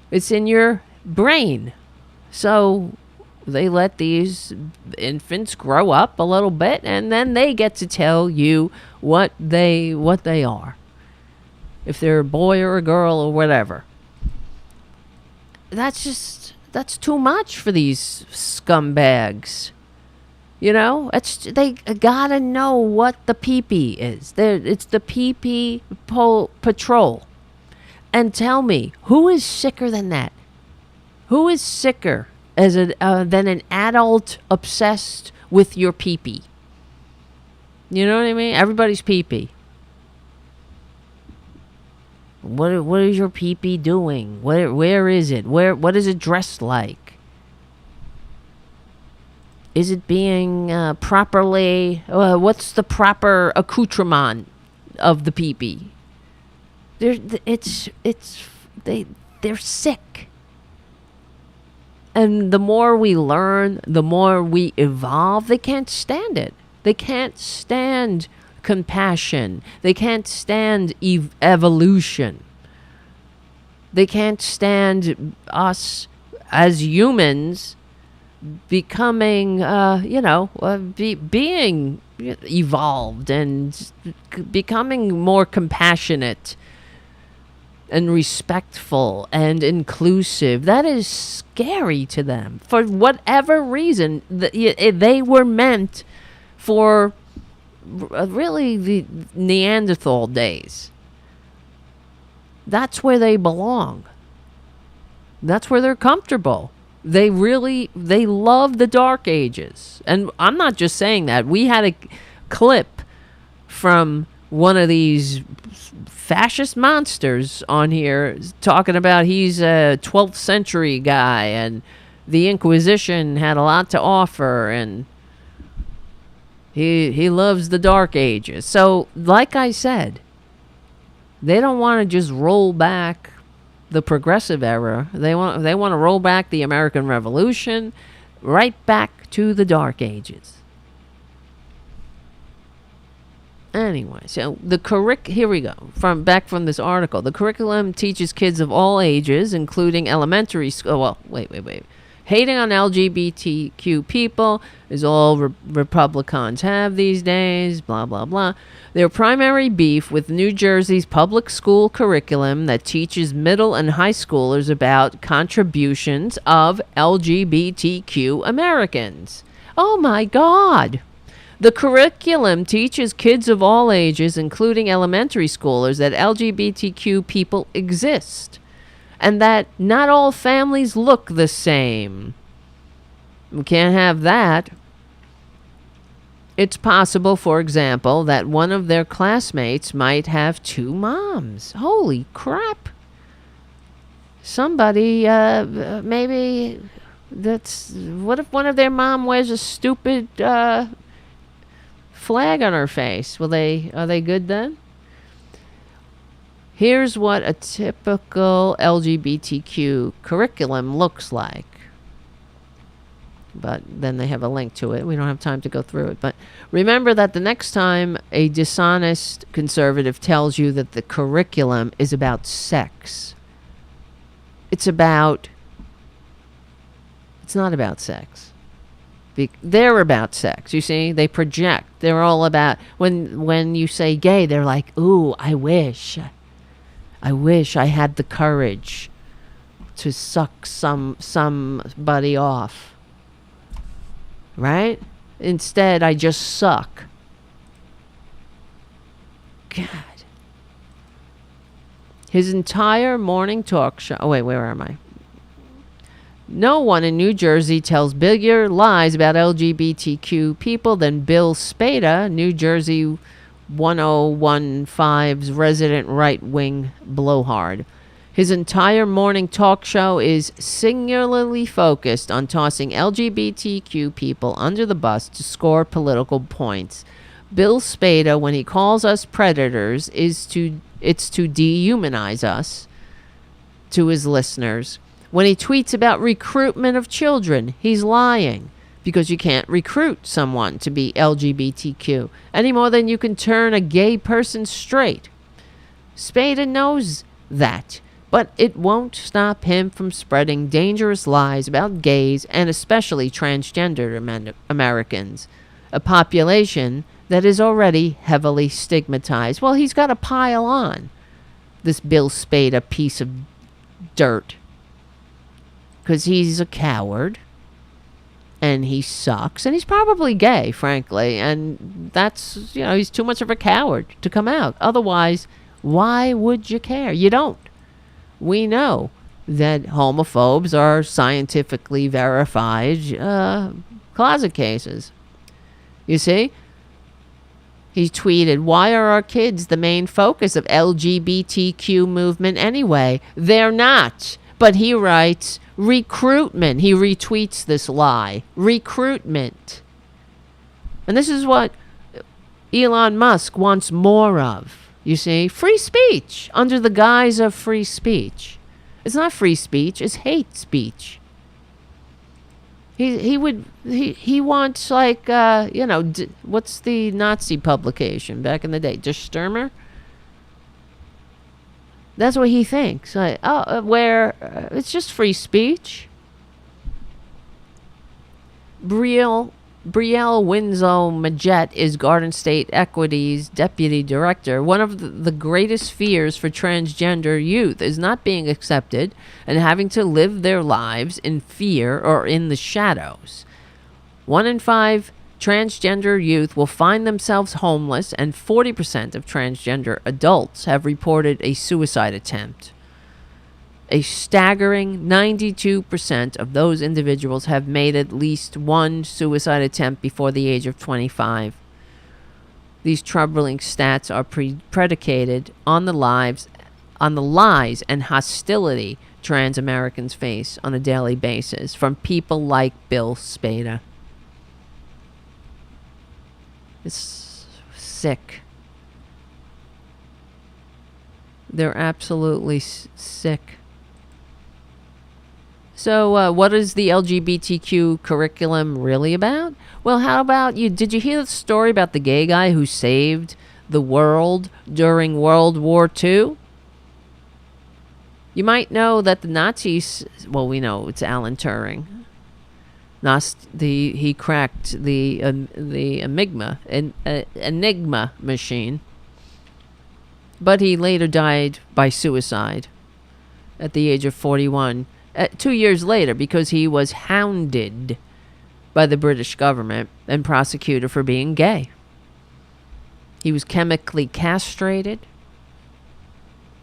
It's in your brain. So they let these infants grow up a little bit, and then they get to tell you what they are. If they're a boy or a girl or whatever. That's too much for these scumbags. They gotta know what the pee-pee is. It's the pee-pee patrol. And tell me, who is sicker than that? Who is sicker than an adult obsessed with your pee-pee? You know what I mean? Everybody's pee-pee. What is your pee-pee doing? Where is it? What is it dressed like? Is it being properly? What's the proper accoutrement of the pee-pee? They're sick. And the more we learn, the more we evolve. They can't stand it. They can't stand compassion. They can't stand evolution. They can't stand us as humans becoming, being evolved and becoming more compassionate and respectful and inclusive. That is scary to them. For whatever reason, they were meant for really the Neanderthal days. That's where they belong. That's where they're comfortable. They love the Dark Ages. And I'm not just saying that. We had a clip from one of these fascist monsters on here talking about he's a 12th century guy and the Inquisition had a lot to offer and he loves the Dark Ages. So, like I said, they don't want to just roll back the progressive era. They want to roll back the American Revolution right back to the Dark Ages. Anyway, so here we go. From this article. The curriculum teaches kids of all ages, including elementary school. Well, wait. Hating on LGBTQ people is all Republicans have these days, blah, blah, blah. Their primary beef with New Jersey's public school curriculum that teaches middle and high schoolers about contributions of LGBTQ Americans. Oh my God. The curriculum teaches kids of all ages, including elementary schoolers, that LGBTQ people exist. And that not all families look the same. We can't have that. It's possible, for example, that one of their classmates might have two moms. Holy crap. Somebody maybe What if one of their mom wears a stupid flag on her face? Are they good then? Here's what a typical LGBTQ curriculum looks like. But then they have a link to it. We don't have time to go through it. But remember that the next time a dishonest conservative tells you that the curriculum is about sex, it's not about sex. They're about sex, you see? They project. They're all about, when you say gay, they're like, ooh, I wish I had the courage to suck somebody off. Right? Instead, I just suck. God. His entire morning talk show. Oh, wait, where am I? No one in New Jersey tells bigger lies about LGBTQ people than Bill Spada, New Jersey 1015's resident right-wing blowhard. His entire morning talk show is singularly focused on tossing LGBTQ people under the bus to score political points. Bill Spada, when he calls us predators, it's to dehumanize us to his listeners. When he tweets about recruitment of children, he's lying, because you can't recruit someone to be LGBTQ any more than you can turn a gay person straight. Spada knows that. But it won't stop him from spreading dangerous lies about gays and especially transgender Americans, a population that is already heavily stigmatized. Well, he's got to pile on, this Bill Spada piece of dirt, because he's a coward and he sucks and he's probably gay, frankly, and that's, he's too much of a coward to come out. Otherwise, why would you care? You don't. We know that homophobes are scientifically verified closet cases. You see? He tweeted, why are our kids the main focus of LGBTQ movement anyway? They're not. But he writes, recruitment. He retweets this lie. Recruitment. And this is what Elon Musk wants more of. You see, free speech under the guise of free speech. It's not free speech, it's hate speech. He wants, like, what's the Nazi publication back in the day? Der Stürmer? That's what he thinks. Like, where it's just free speech. Brielle Winslow Majet is Garden State Equity's deputy director. One of the greatest fears for transgender youth is not being accepted and having to live their lives in fear or in the shadows. 1 in 5 transgender youth will find themselves homeless, and 40% of transgender adults have reported a suicide attempt. A staggering 92% of those individuals have made at least one suicide attempt before the age of 25. These troubling stats are predicated on the lies and hostility trans Americans face on a daily basis from people like Bill Spada. It's sick. They're absolutely sick. So what is the LGBTQ curriculum really about? Well, how about you? Did you hear the story about the gay guy who saved the world during World War II? You might know that the Nazis, well, we know it's Alan Turing. He cracked the Enigma machine. But he later died by suicide at the age of 41. 2 years later, because he was hounded by the British government and prosecuted for being gay. He was chemically castrated.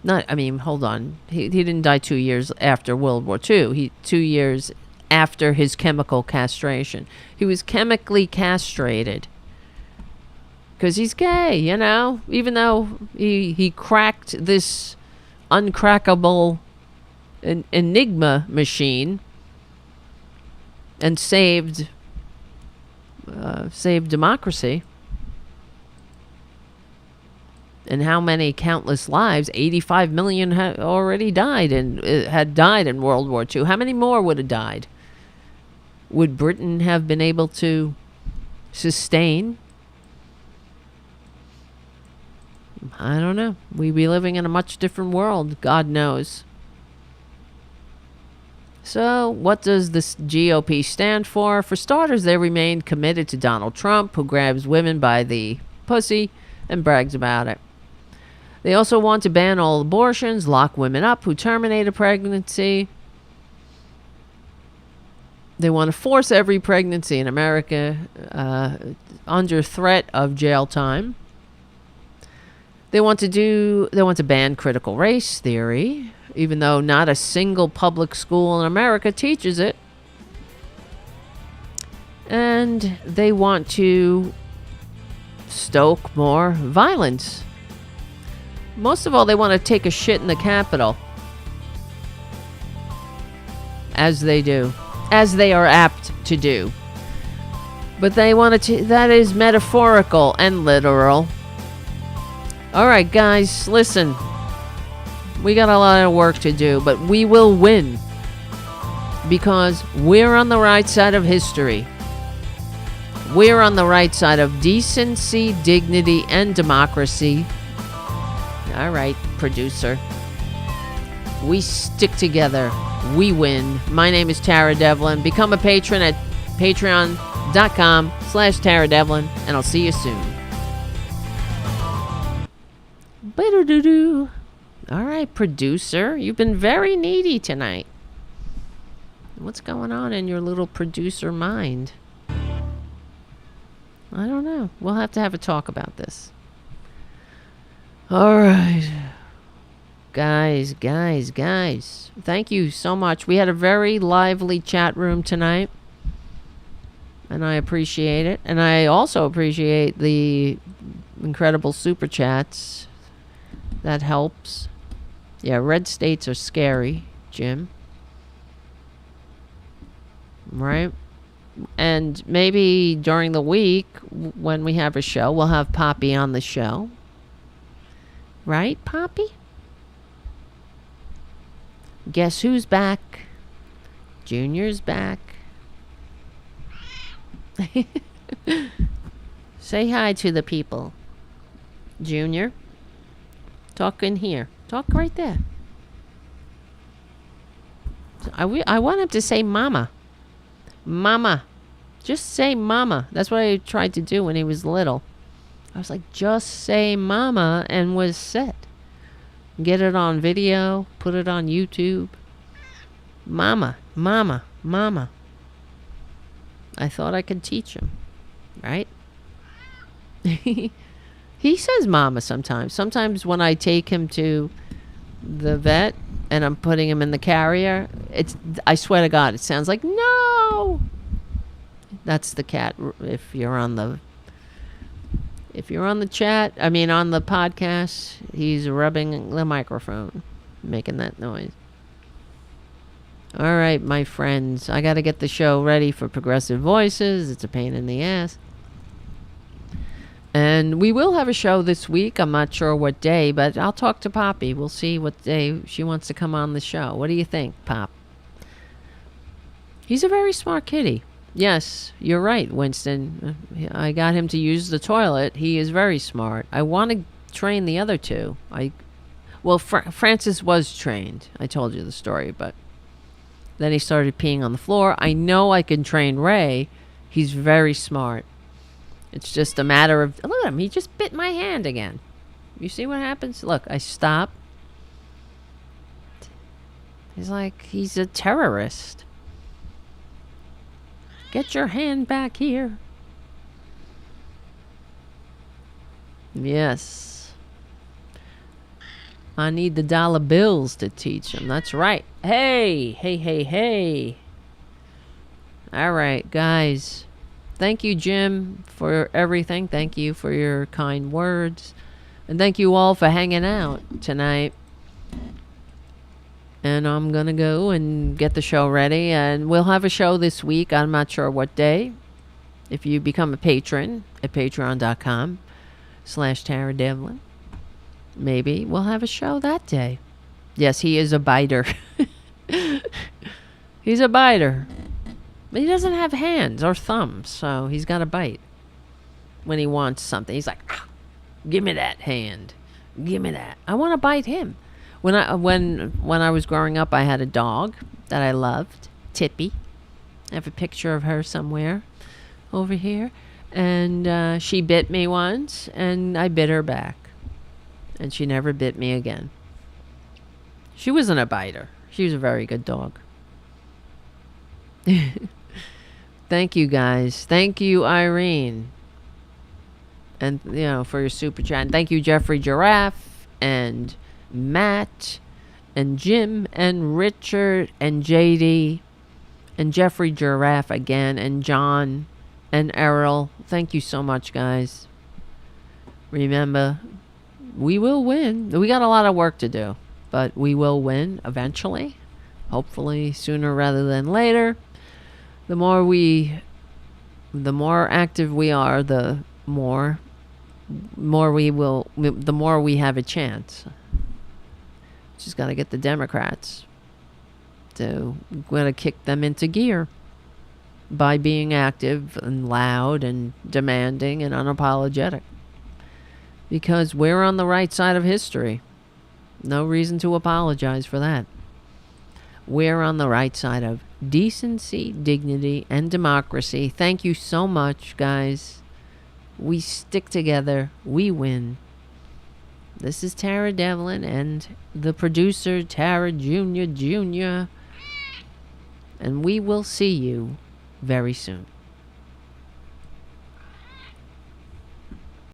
Hold on. He didn't die 2 years after World War II. 2 years after his chemical castration. He was chemically castrated because he's gay, even though he cracked this uncrackable Enigma machine. and saved democracy. And how many countless lives? 85 million already died and had died in World War II. How many more would have died? Would Britain have been able to sustain? I don't know. We'd be living in a much different world. God knows. So, what does this GOP stand for? For starters, they remain committed to Donald Trump, who grabs women by the pussy and brags about it. They also want to ban all abortions, lock women up who terminate a pregnancy. They want to force every pregnancy in America under threat of jail time. They want to ban critical race theory, even though not a single public school in America teaches it. And they want to stoke more violence. Most of all, they want to take a shit in the Capitol. As they do. As they are apt to do. But they want to... that is metaphorical and literal. Alright, guys, listen. We got a lot of work to do, but we will win. Because we're on the right side of history. We're on the right side of decency, dignity, and democracy. All right, producer. We stick together. We win. My name is Tara Devlin. Become a patron at patreon.com/Tara Devlin, and I'll see you soon. All right, producer. You've been very needy tonight. What's going on in your little producer mind? I don't know. We'll have to have a talk about this. All right. Guys. Thank you so much. We had a very lively chat room tonight. And I appreciate it. And I also appreciate the incredible super chats. That helps. Yeah, red states are scary, Jim. Right? And maybe during the week, when we have a show, we'll have Poppy on the show. Right, Poppy? Guess who's back? Junior's back. Say hi to the people. Junior. Talk in here. Talk right there. I want him to say mama. Mama. Just say mama. That's what I tried to do when he was little. I was like, just say mama, and was set. Get it on video. Put it on YouTube. Mama. Mama. Mama. I thought I could teach him. Right? He says mama sometimes. Sometimes when I take him to the vet and I'm putting him in the carrier, I swear to God, it sounds like no. That's the cat. If you're on the chat, I mean on the podcast, he's rubbing the microphone, making that noise. All right, my friends, I got to get the show ready for Progressive Voices. It's a pain in the ass. And we will have a show this week. I'm not sure what day, but I'll talk to Poppy. We'll see what day she wants to come on the show. What do you think, Pop? He's a very smart kitty. Yes, you're right, Winston. I got him to use the toilet. He is very smart. I want to train the other two. Francis was trained. I told you the story, but then he started peeing on the floor. I know I can train Ray. He's very smart. It's just a matter of... Look at him. He just bit my hand again. You see what happens? Look, I stop. He's like, he's a terrorist. Get your hand back here. Yes. I need the dollar bills to teach him. That's right. Hey. All right, guys. Thank you, Jim, for everything. Thank you for your kind words. And thank you all for hanging out tonight. And I'm going to go and get the show ready. And we'll have a show this week. I'm not sure what day. If you become a patron at patreon.com/Tara Devlin, maybe we'll have a show that day. Yes, he is a biter. He's a biter. But he doesn't have hands or thumbs, so he's got to bite. When he wants something, he's like, give me that hand. Give me that. I want to bite him. When I was growing up, I had a dog that I loved, Tippy. I have a picture of her somewhere over here. And she bit me once, and I bit her back. And she never bit me again. She wasn't a biter. She was a very good dog. Thank you, guys. Thank you, Irene. And, for your super chat. And thank you, Jeffrey Giraffe, and Matt, and Jim, and Richard, and JD, and Jeffrey Giraffe again, and John, and Errol. Thank you so much, guys. Remember, we will win. We got a lot of work to do, but we will win eventually. Hopefully sooner rather than later. The more active we are, the more we have a chance. Just got to get the Democrats to kick them into gear by being active and loud and demanding and unapologetic. Because we're on the right side of history. No reason to apologize for that. We're on the right side of decency, dignity, and democracy. Thank you so much, guys. We stick together. We win. This is Tara Devlin and the producer, Tara Jr. And we will see you very soon.